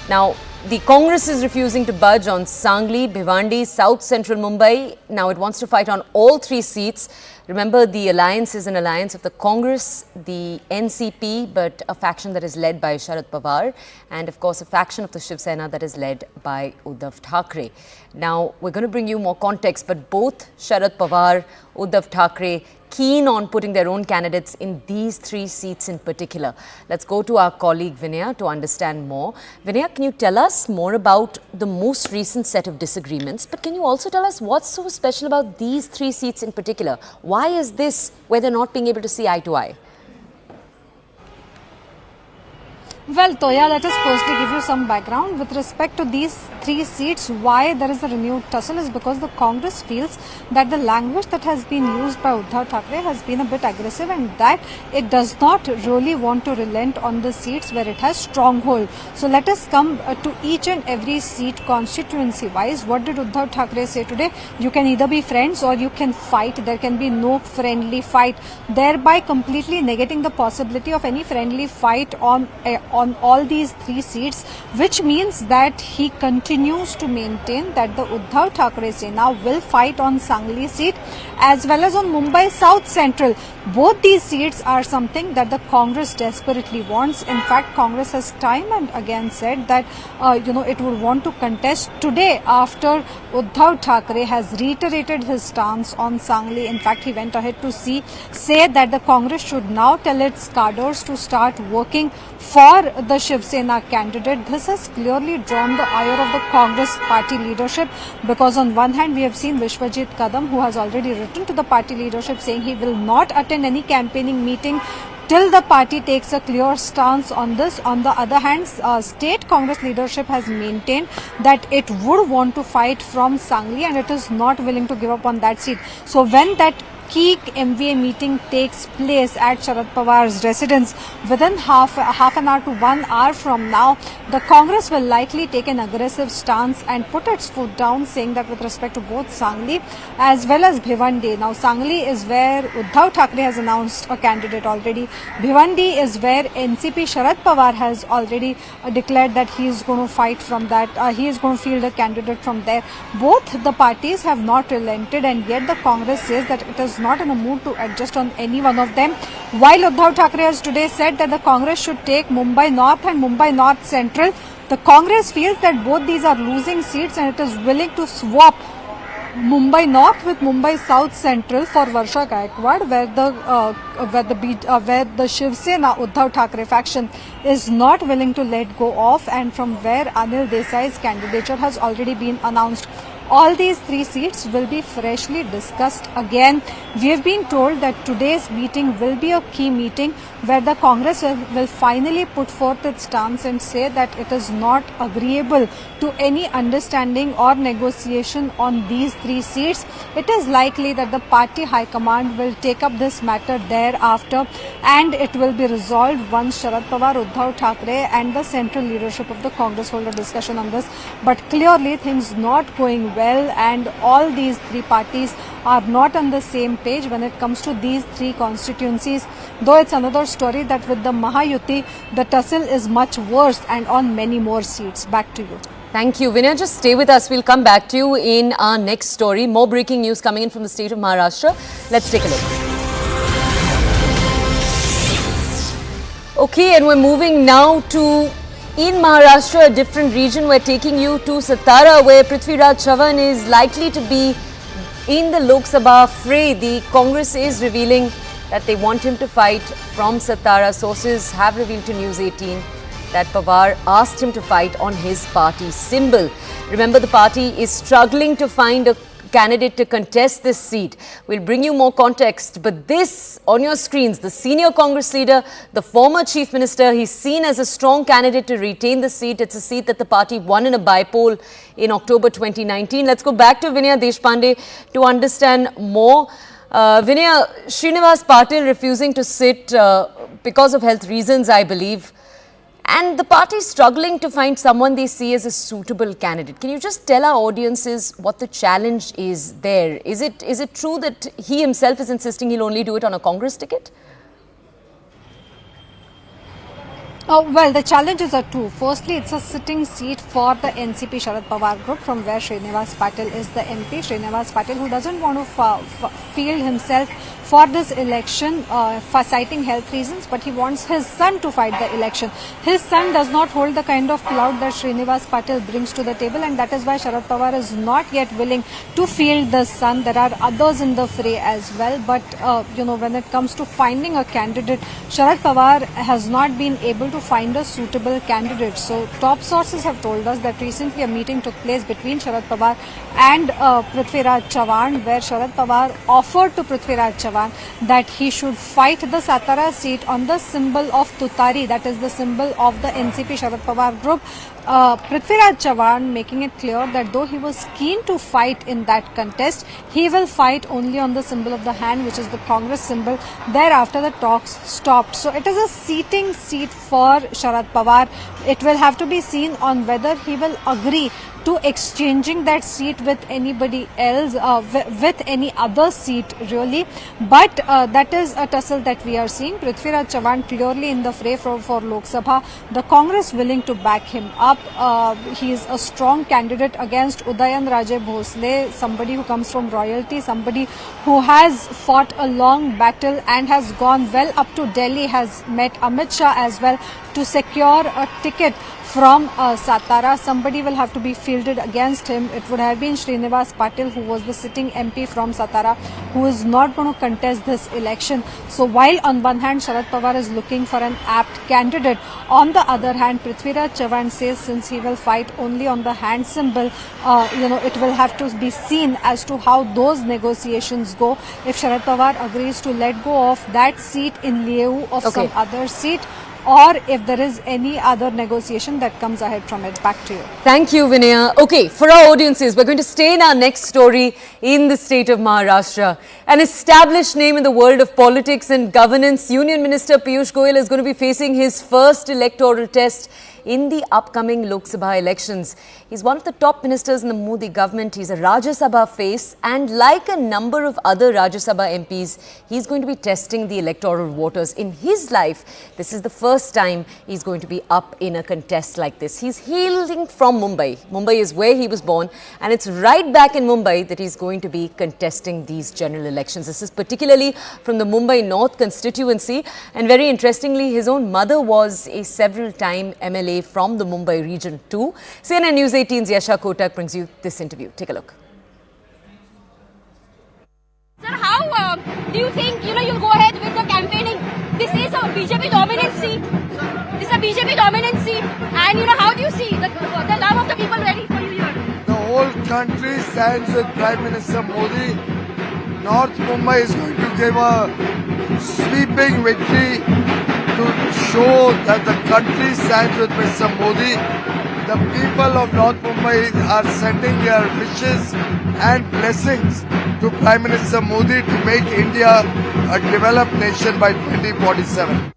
Now, the Congress is refusing to budge on Sangli, Bhiwandi, South Central Mumbai. Now it wants to fight on all three seats. Remember, the alliance is an alliance of the Congress, the NCP, but a faction that is led by Sharad Pawar, and of course a faction of the Shiv Sena that is led by Uddhav Thackeray. Now, we're going to bring you more context, but both Sharad Pawar, Uddhav Thackeray, keen on putting their own candidates in these three seats in particular. Let's go to our colleague Vinaya to understand more. Vinaya, can you tell us more about the most recent set of disagreements? But can you also tell us what's so special about these three seats in particular? Why is this where they're not being able to see eye to eye? Well, Toya, let us firstly give you some background. With respect to these three seats, why there is a renewed tussle is because the Congress feels that the language that has been used by Uddhav Thackeray has been a bit aggressive, and that it does not really want to relent on the seats where it has stronghold. So let us come to each and every seat constituency wise. What did Uddhav Thackeray say today? You can either be friends or you can fight. There can be no friendly fight, thereby completely negating the possibility of any friendly fight on all these three seats, which means that he continues continues to maintain that the Uddhav Thackeray Sena will fight on Sangli seat as well as on Mumbai South Central. Both these seats are something that the Congress desperately wants. In fact, Congress has time and again said that it would want to contest today after Uddhav Thackeray has reiterated his stance on Sangli. In fact, he went ahead to say that the Congress should now tell its cadres to start working for the Shiv Sena candidate. This has clearly drawn the ire of the Congress party leadership, because on one hand we have seen Vishwajit Kadam, who has already written to the party leadership saying he will not attend any campaigning meeting till the party takes a clear stance on this. On the other hand, state Congress leadership has maintained that it would want to fight from Sangli and it is not willing to give up on that seat. So when that key MVA meeting takes place at Sharad Pawar's residence within half an hour to 1 hour from now, the Congress will likely take an aggressive stance and put its foot down, saying that with respect to both Sangli as well as Bhiwandi. Now, Sangli is where Uddhav Thackeray has announced a candidate already. Bhiwandi is where NCP Sharad Pawar has already declared that he is going to fight from that. He is going to field a candidate from there. Both the parties have not relented, and yet the Congress says that it is not in a mood to adjust on any one of them. While Uddhav Thackeray has today said that the Congress should take Mumbai North and Mumbai North Central, the Congress feels that both these are losing seats and it is willing to swap Mumbai North with Mumbai South Central for Varsha Gaikwad, where the Shiv Sena Uddhav Thackeray faction is not willing to let go of, and from where Anil Desai's candidature has already been announced. All these three seats will be freshly discussed again. We have been told that today's meeting will be a key meeting where the Congress will finally put forth its stance and say that it is not agreeable to any understanding or negotiation on these three seats. It is likely that the party high command will take up this matter thereafter, and it will be resolved once Sharad Pawar, Uddhav Thackeray and the central leadership of the Congress hold a discussion on this. But clearly things not going well, and all these three parties are not on the same page when it comes to these three constituencies. Though it's another story that with the Mahayuti, the tussle is much worse and on many more seats. Back to you. Thank you, Vinay. Just stay with us. We'll come back to you in our next story. More breaking news coming in from the state of Maharashtra. Let's take a look. Okay, and we're moving now to in Maharashtra, a different region. We're taking you to Satara, where Prithviraj Chavan is likely to be in the Lok Sabha fray. The Congress is revealing that they want him to fight from Satara. Sources have revealed to News 18 that Pawar asked him to fight on his party symbol. Remember, the party is struggling to find a candidate to contest this seat. We'll bring you more context, but this on your screens, the senior Congress leader, the former chief minister, he's seen as a strong candidate to retain the seat. It's a seat that the party won in a by-poll in October 2019. Let's go back to Vinaya Deshpande to understand more. Vinaya, Srinivas Patil refusing to sit because of health reasons, I believe. And the party is struggling to find someone they see as a suitable candidate. Can you just tell our audiences what the challenge is there? Is it true that he himself is insisting he'll only do it on a Congress ticket? Well, the challenges are two. Firstly, it's a sitting seat for the NCP Sharad Pawar group, from where Srinivas Patil is the MP. Srinivas Patil, who doesn't want to field himself for this election for citing health reasons, but he wants his son to fight the election. His son does not hold the kind of clout that Srinivas Patil brings to the table, and that is why Sharad Pawar is not yet willing to field the son. There are others in the fray as well, but when it comes to finding a candidate, Sharad Pawar has not been able to find a suitable candidate. So top sources have told us that recently a meeting took place between Sharad Pawar and Prithviraj Chavan, where Sharad Pawar offered to Prithviraj Chavan that he should fight the Satara seat on the symbol of Tutari, that is the symbol of the NCP Sharad Pawar group. Prithviraj Chavan making it clear that though he was keen to fight in that contest, he will fight only on the symbol of the hand, which is the Congress symbol. Thereafter the talks stopped. So it is a seating seat for Sharad Pawar. It will have to be seen on whether he will agree to exchanging that seat with anybody else, with any other seat really. But that is a tussle that we are seeing. Prithviraj Chavan clearly in the fray for Lok Sabha. The Congress willing to back him up. He is a strong candidate against Udayan Raje Bhosle, somebody who comes from royalty, somebody who has fought a long battle and has gone well up to Delhi, has met Amit Shah as well to secure a ticket from Satara. Somebody will have to be fielded against him. It would have been Srinivas Patil, who was the sitting MP from Satara, who is not going to contest this election. So while on one hand Sharad Pawar is looking for an apt candidate, on the other hand Prithviraj Chavan says since he will fight only on the hand symbol, it will have to be seen as to how those negotiations go. If Sharad Pawar agrees to let go of that seat in lieu of some other seat, or if there is any other negotiation that comes ahead from it. Back to you. Thank you, Vinaya. Okay, for our audiences, we're going to stay in our next story in the state of Maharashtra. An established name in the world of politics and governance, Union Minister Piyush Goyal is going to be facing his first electoral test in the upcoming Lok Sabha elections. He's one of the top ministers in the Modi government. He's a Rajya Sabha face, and like a number of other Rajya Sabha MPs, he's going to be testing the electoral waters. In his life, this is the first time he's going to be up in a contest like this. He's hailing from Mumbai. Mumbai is where he was born, and it's right back in Mumbai that he's going to be contesting these general elections. This is particularly from the Mumbai North constituency, and very interestingly, his own mother was a several-time MLA from the Mumbai region too. CNN News 18's Yasha Kotak brings you this interview. Take a look. Sir, how do you think you'll go ahead with the campaigning? This is a BJP dominant seat. This is a BJP dominant seat, and how do you see the love of the people ready for you here? The whole country stands with Prime Minister Modi. North Mumbai is going to give a sweeping victory to show that the country stands with Mr. Modi. The people of North Mumbai are sending their wishes and blessings to Prime Minister Modi to make India a developed nation by 2047.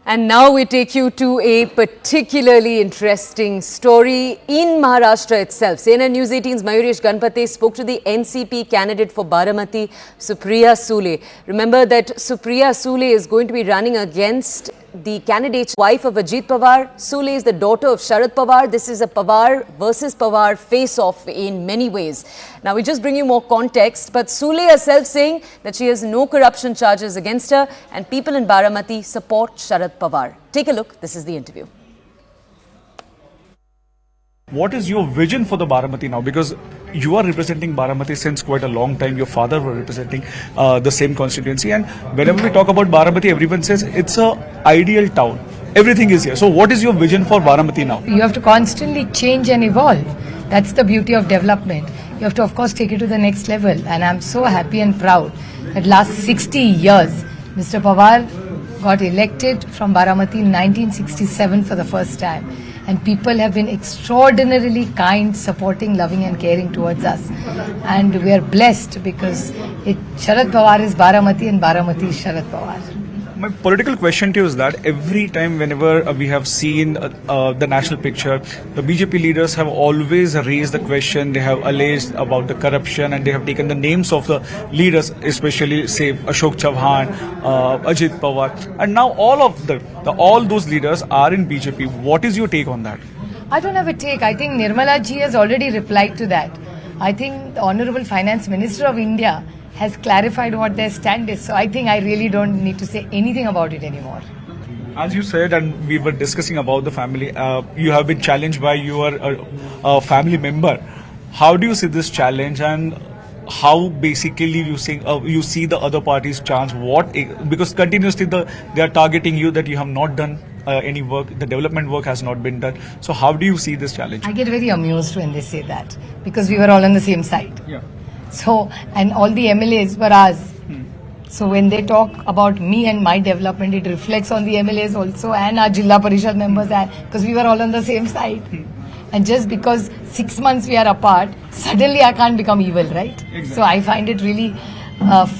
And now we take you to a particularly interesting story in Maharashtra itself. CNN News 18's Mayuresh Ganpate spoke to the NCP candidate for Baramati, Supriya Sule. Remember that Supriya Sule is going to be running against the candidate's wife of Ajit Pawar. Sule is the daughter of Sharad Pawar. This is a Pawar versus Pawar face-off in many ways. Now, we just bring you more context, but Sule herself saying that she has no corruption charges against her and people in Baramati support Sharad Pawar. Take a look. This is the interview. What is your vision for the Baramati now? Because you are representing Baramati since quite a long time. Your father was representing the same constituency. And whenever we talk about Baramati, everyone says it's an ideal town. Everything is here. So what is your vision for Baramati now? You have to constantly change and evolve. That's the beauty of development. You have to, of course, take it to the next level. And I'm so happy and proud that last 60 years, Mr. Pawar got elected from Baramati in 1967 for the first time. And people have been extraordinarily kind, supporting, loving and caring towards us. And we are blessed because Sharad Pawar is Baramati and Baramati is Sharad Pawar. My political question to you is that every time whenever we have seen the national picture, the BJP leaders have always raised the question, they have alleged about the corruption and they have taken the names of the leaders, especially say Ashok Chauhan, Ajit Pawar, and now all those leaders are in BJP. What is your take on that? I don't have a take. I think Nirmala ji has already replied to that. I think the Honorable Finance Minister of India has clarified what their stand is. So I think I really don't need to say anything about it anymore. As you said, and we were discussing about the family, you have been challenged by your family member. How do you see this challenge and how basically you see the other party's chance? Because continuously they are targeting you that you have not done any work, the development work has not been done. So how do you see this challenge? I get very amused when they say that because we were all on the same side. Yeah. So, and all the MLAs were ours. So when they talk about me and my development, it reflects on the MLAs also and our Jilla Parishad members, because we were all on the same side. And just because 6 months we are apart, suddenly I can't become evil, right? Exactly. So I find it really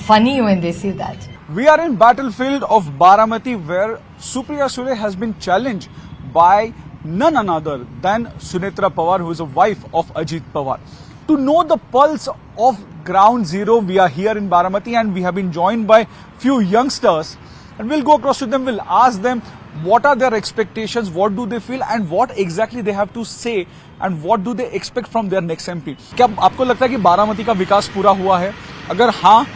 funny when they say that. We are in battlefield of Baramati where Supriya Sule has been challenged by none other than Sunetra Pawar, who is a wife of Ajit Pawar. To know the pulse of ground zero, we are here in Baramati and we have been joined by few youngsters, and we'll go across to them, we'll ask them what are their expectations, what do they feel and what exactly they have to say and what do they expect from their next MP. क्या आपको लगता है कि बारामती का विकास पूरा हुआ है? अगर हाँ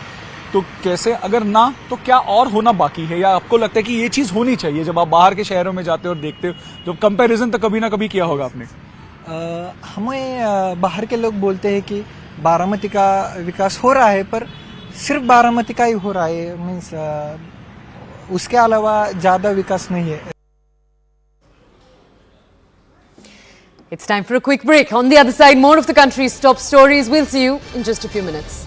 तो कैसे, अगर ना तो क्या और होना बाकी है, या आपको लगता है कि ये चीज होनी चाहिए? जब आप बाहर के शहरों में जाते हो और देखते हो, जो कंपैरिजन तो कभी ना कभी किया होगा आपने। हमें बाहर के लोग बोलते हैं कि बारामती का विकास हो रहा है, पर सिर्फ बारामती का ही हो रहा है, मीन्स उसके अलावा ज्यादा विकास नहीं है। It's time for a quick break. On the other side, more of the country's top stories. We'll see you in just a few minutes.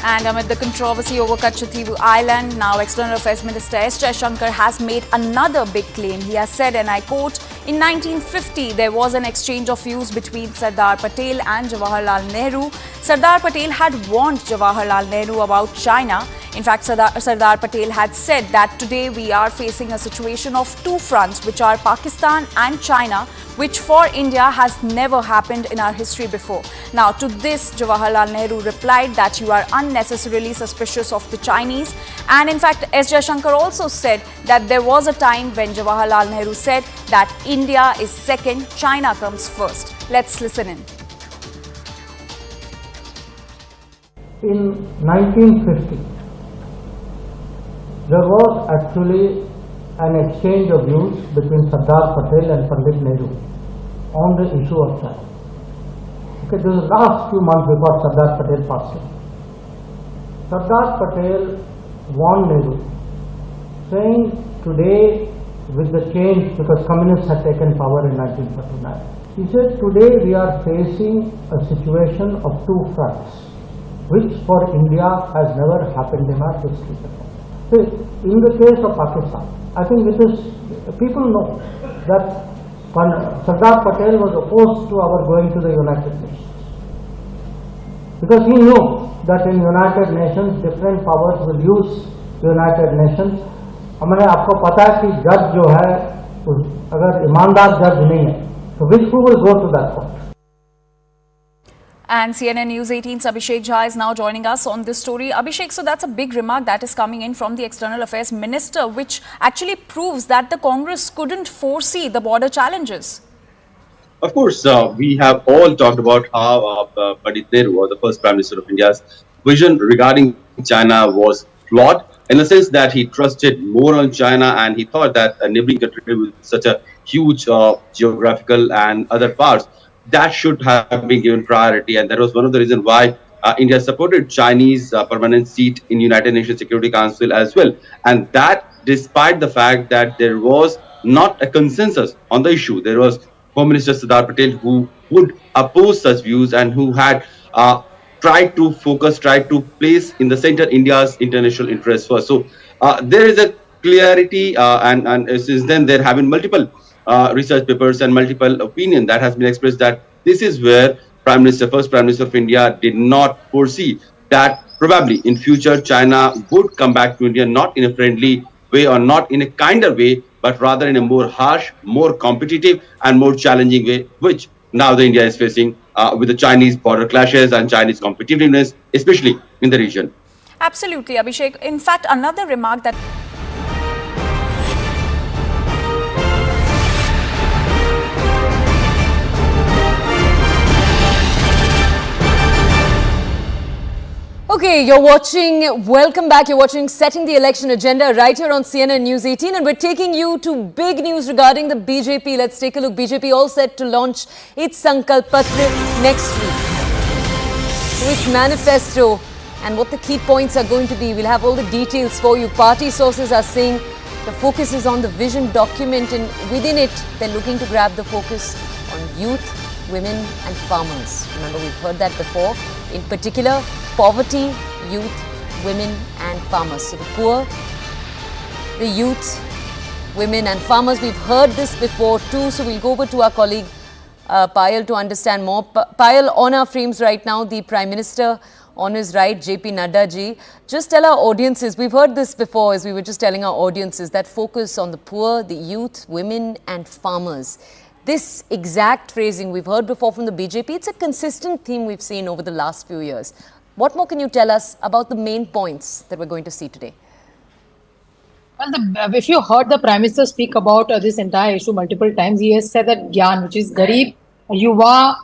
And amid the controversy over Katchatheevu Island, now External Affairs Minister S. Jaishankar has made another big claim. He has said, and I quote, in 1950, there was an exchange of views between Sardar Patel and Jawaharlal Nehru. Sardar Patel had warned Jawaharlal Nehru about China. In fact, Sardar Patel had said that today we are facing a situation of two fronts, which are Pakistan and China, which for India has never happened in our history before. Now, to this, Jawaharlal Nehru replied that you are unnecessarily suspicious of the Chinese. And in fact, S. Jaishankar also said that there was a time when Jawaharlal Nehru said that India is second, China comes first. Let's listen in. In 1950, there was actually an exchange of views between Sardar Patel and Pandit Nehru on the issue of China. Okay, this is the last few months before Sardar Patel passed away. Sardar Patel warned Nehru, saying today with the change, because communists had taken power in 1949, he said today we are facing a situation of two fronts, which for India has never happened in our history before. In the case of Pakistan, I think it is, people know that Sardar Patel was opposed to our going to the United Nations, because he knew that in United Nations different powers will use United Nations. हमें आपको पता है कि जज जो है अगर ईमानदार जज नहीं है तो who will go to that court? And CNN News 18's Abhishek Jha is now joining us on this story. Abhishek, so that's a big remark that is coming in from the External Affairs Minister, which actually proves that the Congress couldn't foresee the border challenges. Of course, we have all talked about how Pandit Nehru, or the first Prime Minister of India's vision regarding China was flawed, in the sense that he trusted more on China and he thought that a neighboring country with such a huge geographical and other parts, that should have been given priority, and that was one of the reasons why India supported Chinese permanent seat in United Nations Security Council as well, and that despite the fact that there was not a consensus on the issue. There was Home Minister Sardar Patel who would oppose such views and who had tried to place in the center India's international interests first. So there is a clarity, and since then there have been multiple research papers and multiple opinion that has been expressed that this is where first Prime Minister of India did not foresee that probably in future China would come back to India, not in a friendly way or not in a kinder way, but rather in a more harsh, more competitive and more challenging way, which now the India is facing with the Chinese border clashes and Chinese competitiveness, especially in the region. Absolutely, Abhishek. In fact, another remark that Okay, welcome back, you're watching Setting the Election Agenda right here on CNN News 18, and we're taking you to big news regarding the BJP. Let's take a look. BJP all set to launch its Sankalp Patra next week. So its manifesto and what the key points are going to be. We'll have all the details for you. Party sources are saying the focus is on the vision document, and within it, they're looking to grab the focus on youth, women and farmers. Remember, we've heard that before. In particular, poverty, youth, women and farmers. So the poor, the youth women and farmers. We've heard this before too, so we'll go over to our colleague Payal to understand more. Payal, on our frames right now, the Prime Minister on his right, JP Nadda ji. Just tell our audiences, we've heard this before as we were just telling our audiences, that focus on the poor, the youth, women and farmers. This exact phrasing we've heard before from the BJP. It's a consistent theme we've seen over the last few years. What more can you tell us about the main points that we're going to see today? Well, if you heard the Prime Minister speak about this entire issue multiple times, he has said that Gyan, which is Garib, Yuva,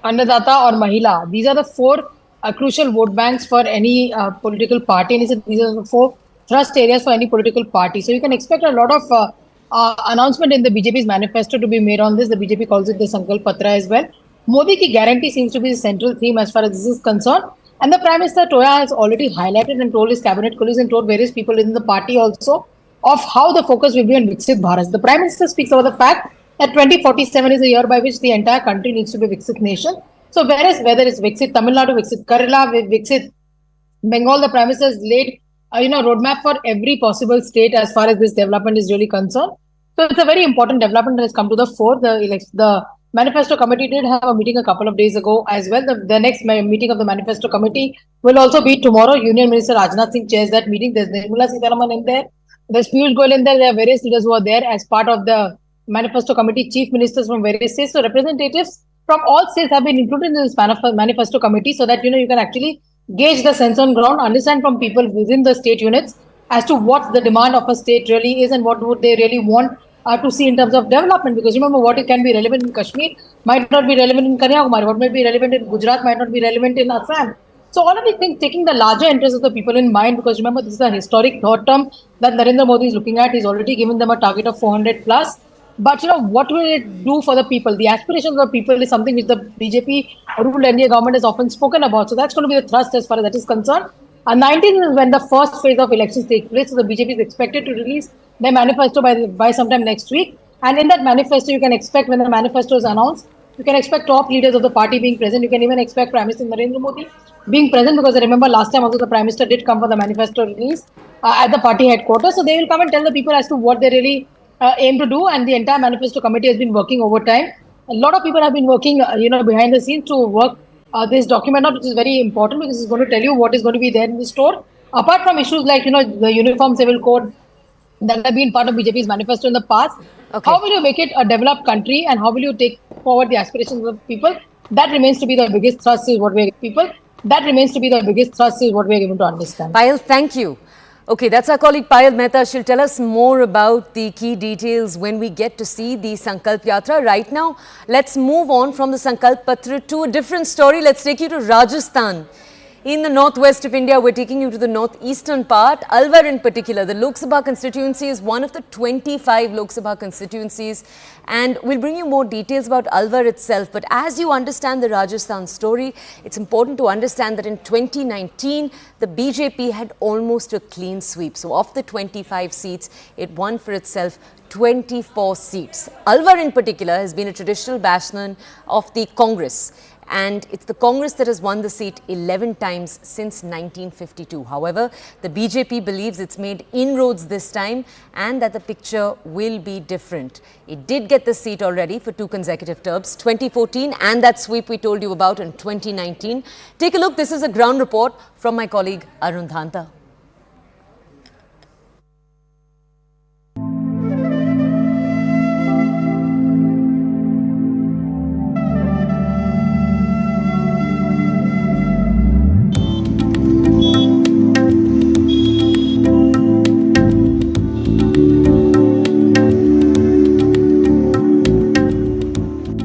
Annadata or Mahila, these are the four crucial vote banks for any political party, and he said these are the four thrust areas for any political party. So you can expect a lot of announcement in the BJP's manifesto to be made on this. The BJP calls it the Sankalp Patra as well. Modi ki guarantee seems to be the central theme as far as this is concerned. And the Prime Minister Toya has already highlighted and told his cabinet colleagues and told various people in the party also of how the focus will be on Viksit Bharat. The Prime Minister speaks about the fact that 2047 is the year by which the entire country needs to be Viksit nation. So whether it's Viksit Tamil Nadu, Viksit Kerala, Viksit Bengal, the Prime Minister has laid roadmap for every possible state as far as this development is really concerned. So it's a very important development that has come to the fore. The Manifesto Committee did have a meeting a couple of days ago as well. The next meeting of the Manifesto Committee will also be tomorrow. Union Minister Rajnath Singh chairs that meeting. There's Nirmala Sitharaman in there. There's Piyush Goyal in there. There are various leaders who are there as part of the Manifesto Committee, chief ministers from various states. So representatives from all states have been included in this Manifesto Committee so that, you can actually gauge the sense on ground, understand from people within the state units as to what the demand of a state really is and what would they really want to see in terms of development. Because remember, what can be relevant in Kashmir might not be relevant in Kanyakumari. What might be relevant in Gujarat might not be relevant in Assam. So all of these things, taking the larger interests of the people in mind, because remember, this is a historic third term that Narendra Modi is looking at. He's already given them a target of 400 plus. But what will it do for the people? The aspirations of the people is something which the BJP ruled NDA government has often spoken about. So that's going to be the thrust as far as that is concerned. 19th is when the first phase of elections take place. So the BJP is expected to release their manifesto by sometime next week. And in that manifesto, you can expect, when the manifesto is announced, you can expect top leaders of the party being present. You can even expect Prime Minister Narendra Modi being present, because I remember last time also the Prime Minister did come for the manifesto release at the party headquarters. So they will come and tell the people as to what they really aim to do. And the entire Manifesto Committee has been working overtime. A lot of people have been working, behind the scenes to work this document out, which is very important because it's going to tell you what is going to be there in the store. Apart from issues like, the Uniform Civil Code that have been part of BJP's manifesto in the past, how will you make it a developed country and how will you take forward the aspirations of people? That remains to be the biggest thrust is what we're able to understand. Payal, thank you. Okay, that's our colleague Payal Mehta. She'll tell us more about the key details when we get to see the Sankalp Yatra. Right now, let's move on from the Sankalp Patra to a different story. Let's take you to Rajasthan. In the northwest of India, we're taking you to the northeastern part, Alwar in particular. The Lok Sabha constituency is one of the 25 Lok Sabha constituencies, and we'll bring you more details about Alwar itself. But as you understand the Rajasthan story, it's important to understand that in 2019, the BJP had almost a clean sweep. So of the 25 seats, it won for itself 24 seats. Alwar in particular has been a traditional bastion of the Congress. And it's the Congress that has won the seat 11 times since 1952. However, the BJP believes it's made inroads this time and that the picture will be different. It did get the seat already for 2 consecutive terms, 2014 and that sweep we told you about in 2019. Take a look. This is a ground report from my colleague Arun Dhanta.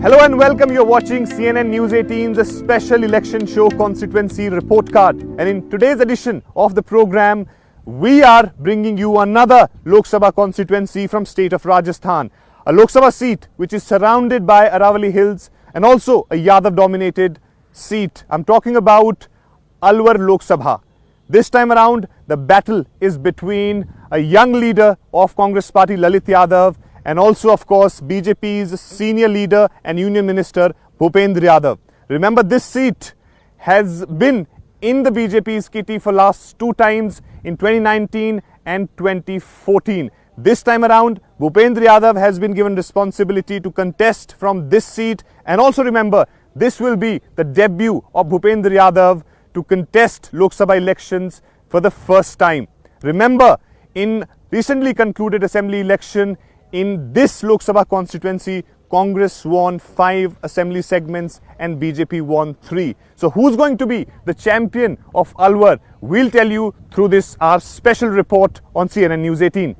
Hello and welcome. You're watching CNN News 18's special election show Constituency Report Card. And in today's edition of the program, we are bringing you another Lok Sabha constituency from state of Rajasthan. A Lok Sabha seat which is surrounded by Aravalli Hills and also a Yadav-dominated seat. I'm talking about Alwar Lok Sabha. This time around, the battle is between a young leader of Congress party, Lalit Yadav, and also, of course, BJP's senior leader and Union Minister, Bhupendra Yadav. Remember, this seat has been in the BJP's kitty for last 2 times in 2019 and 2014. This time around, Bhupendra Yadav has been given responsibility to contest from this seat, and also remember, this will be the debut of Bhupendra Yadav to contest Lok Sabha elections for the first time. Remember, in recently concluded assembly election in this Lok Sabha constituency, Congress won 5 assembly segments and BJP won 3. So who's going to be the champion of Alwar? We'll tell you through this our special report on CNN News 18.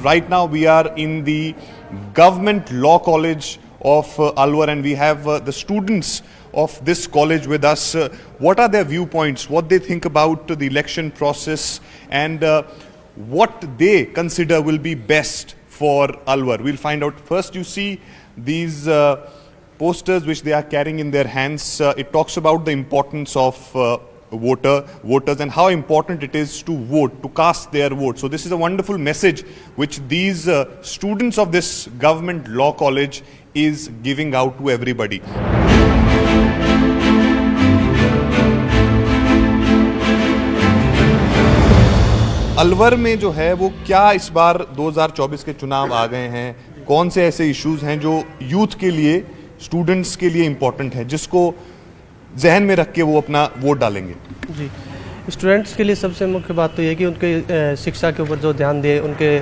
Right now we are in the Government Law College of Alwar, and we have the students of this college with us. What are their viewpoints, what they think about the election process, and what they consider will be best for Alwar? We'll find out. First, you see these posters which they are carrying in their hands. It talks about the importance of voters and how important it is to vote, to cast their vote. So this is a wonderful message which these students of this Government Law College is giving out to everybody. Alwar में जो है वो क्या इस बार 2024 के चुनाव आ गए हैं, कौन से ऐसे इश्यूज हैं जो यूथ के लिए, स्टूडेंट्स के लिए इम्पोर्टेंट है, जिसको जहन में रख के वो अपना वोट डालेंगे? जी, स्टूडेंट्स के लिए सबसे मुख्य बात तो ये है कि उनके शिक्षा के ऊपर जो ध्यान दे, उनके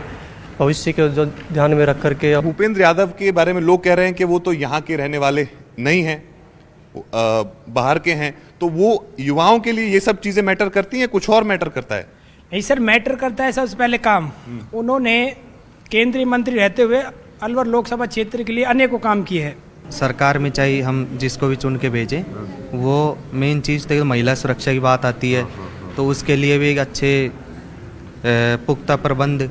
भविष्य के जो ध्यान में रख करके। भूपेंद्र यादव के बारे में लोग कह रहे हैं कि वो तो यहाँ के रहने वाले नहीं हैं, बाहर के हैं, तो वो युवाओं के लिए ये सब चीज़ें मैटर करती हैं, कुछ और मैटर करता है? नहीं सर, मैटर करता है सबसे पहले काम। उन्होंने केंद्रीय मंत्री रहते हुए अलवर लोकसभा क्षेत्र के लिए अनेकों काम किए हैं। सरकार में चाहे हम जिसको भी चुन के भेजें, वो मेन चीज़ तो महिला सुरक्षा की बात आती है, तो उसके लिए भी एक अच्छे पुख्ता प्रबंध,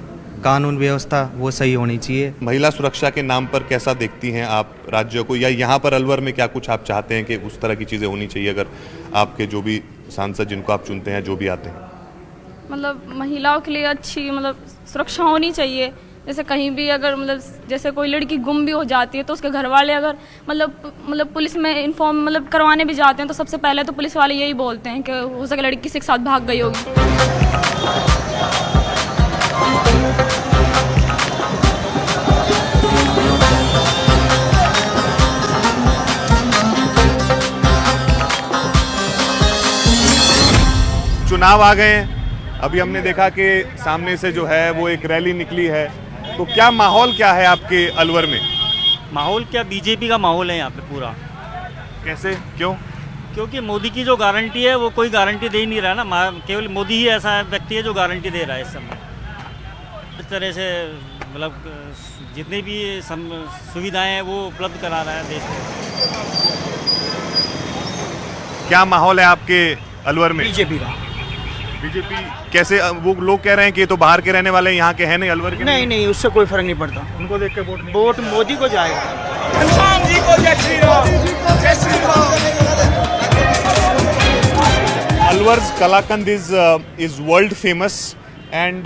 कानून व्यवस्था वो सही होनी चाहिए। महिला सुरक्षा के नाम पर कैसा देखती हैं आप राज्यों को, या यहाँ पर अलवर में क्या कुछ आप चाहते हैं कि उस तरह की चीज़ें होनी चाहिए अगर आपके जो भी सांसद जिनको आप चुनते हैं, जो भी आते हैं? मतलब महिलाओं के लिए अच्छी सुरक्षा होनी चाहिए। जैसे कहीं भी अगर जैसे कोई लड़की गुम भी हो जाती है तो उसके घर वाले अगर पुलिस में इन्फॉर्म करवाने भी जाते हैं तो सबसे पहले तो पुलिस वाले यही बोलते हैं कि हो सके लड़की किसी के साथ भाग गई होगी। चुनाव आ गए हैं, अभी हमने देखा कि सामने से जो है वो एक रैली निकली है, तो क्या माहौल क्या है आपके अलवर में? माहौल क्या, बीजेपी का माहौल है यहाँ पे पूरा। कैसे, क्यों? क्योंकि मोदी की जो गारंटी है वो कोई गारंटी दे ही नहीं रहा ना, केवल मोदी ही ऐसा व्यक्ति है जो गारंटी दे रहा है इस समय। इस तरह से जितनी भी सुविधाएं हैं वो उपलब्ध करा रहा है देश में। क्या माहौल है आपके अलवर में? बीजेपी का। बीजेपी कैसे? वो लोग कह रहे हैं कि ये तो बाहर के रहने वाले यहाँ के हैं नहीं, अलवर के नहीं। नहीं, उससे कोई फर्क नहीं पड़ता, उनको देख के वोट मोदी को जाएगा। Alwar's Kalakand is world famous, and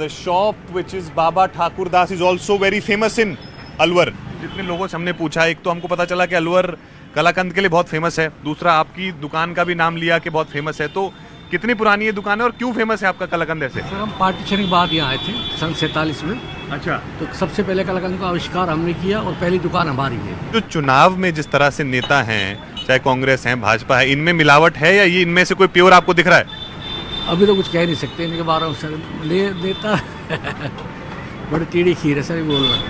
the shop which is Baba Thakur Das is also very famous in Alwar. जितने लोगों से हमने पूछा, एक तो हमको पता चला कि अलवर कलाकंद के लिए बहुत फेमस है, दूसरा आपकी दुकान का भी नाम लिया कि बहुत फेमस है, तो कितनी पुरानी ये दुकान है और क्यों फेमस है आपका कलाकंद ऐसे? सर, हम पार्टीशन के बाद यहाँ आए थे सन 47 में। अच्छा। तो सबसे पहले कलाकंद का आविष्कार हमने किया और पहली दुकान हमारी है। जो चुनाव में जिस तरह से नेता हैं, चाहे कांग्रेस है, भाजपा है, इनमें मिलावट है या ये इनमें से कोई प्योर आपको दिख रहा है? अभी तो कुछ कह नहीं सकते इनके बारे में सर, नेता बड़ी टेढ़ी खीर है सर, बोल रहा है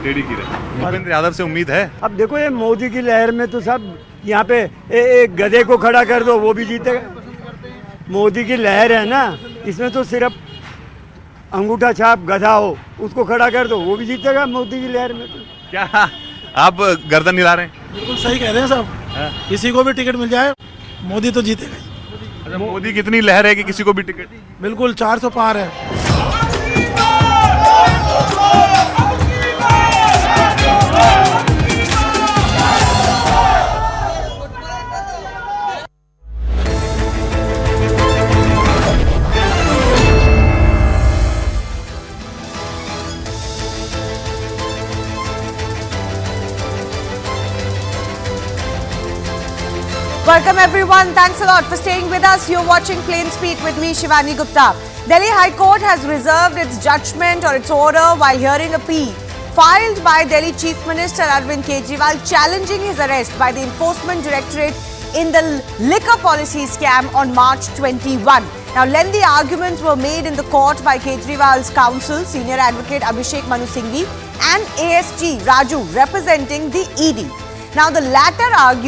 टेढ़ी खीर है। भूपेंद्र यादव से उम्मीद है? अब देखो ये मोदी की लहर में तो सब यहाँ पे एक गधे को खड़ा कर दो वो भी जीतेगा। मोदी की लहर है ना, इसमें तो सिर्फ अंगूठा छाप गधा हो उसको खड़ा कर दो वो भी जीतेगा मोदी की लहर में। तो क्या आप गर्दन हिला रहे हैं? बिल्कुल सही कह रहे हैं साहब, किसी को भी टिकट मिल जाए मोदी तो जीतेगा। अच्छा, मोदी कितनी लहर है कि किसी को भी टिकट? बिल्कुल 400 पार है। Welcome everyone. Thanks a lot for staying with us. You're watching Plain Speak with me, Shivani Gupta. Delhi High Court has reserved its judgment or its order while hearing a plea filed by Delhi Chief Minister Arvind Kejriwal challenging his arrest by the Enforcement Directorate in the liquor policy scam on March 21. Now, lengthy arguments were made in the court by Kejriwal's counsel, Senior Advocate Abhishek Manu Singhi and ASG Raju representing the ED. Now, the latter argued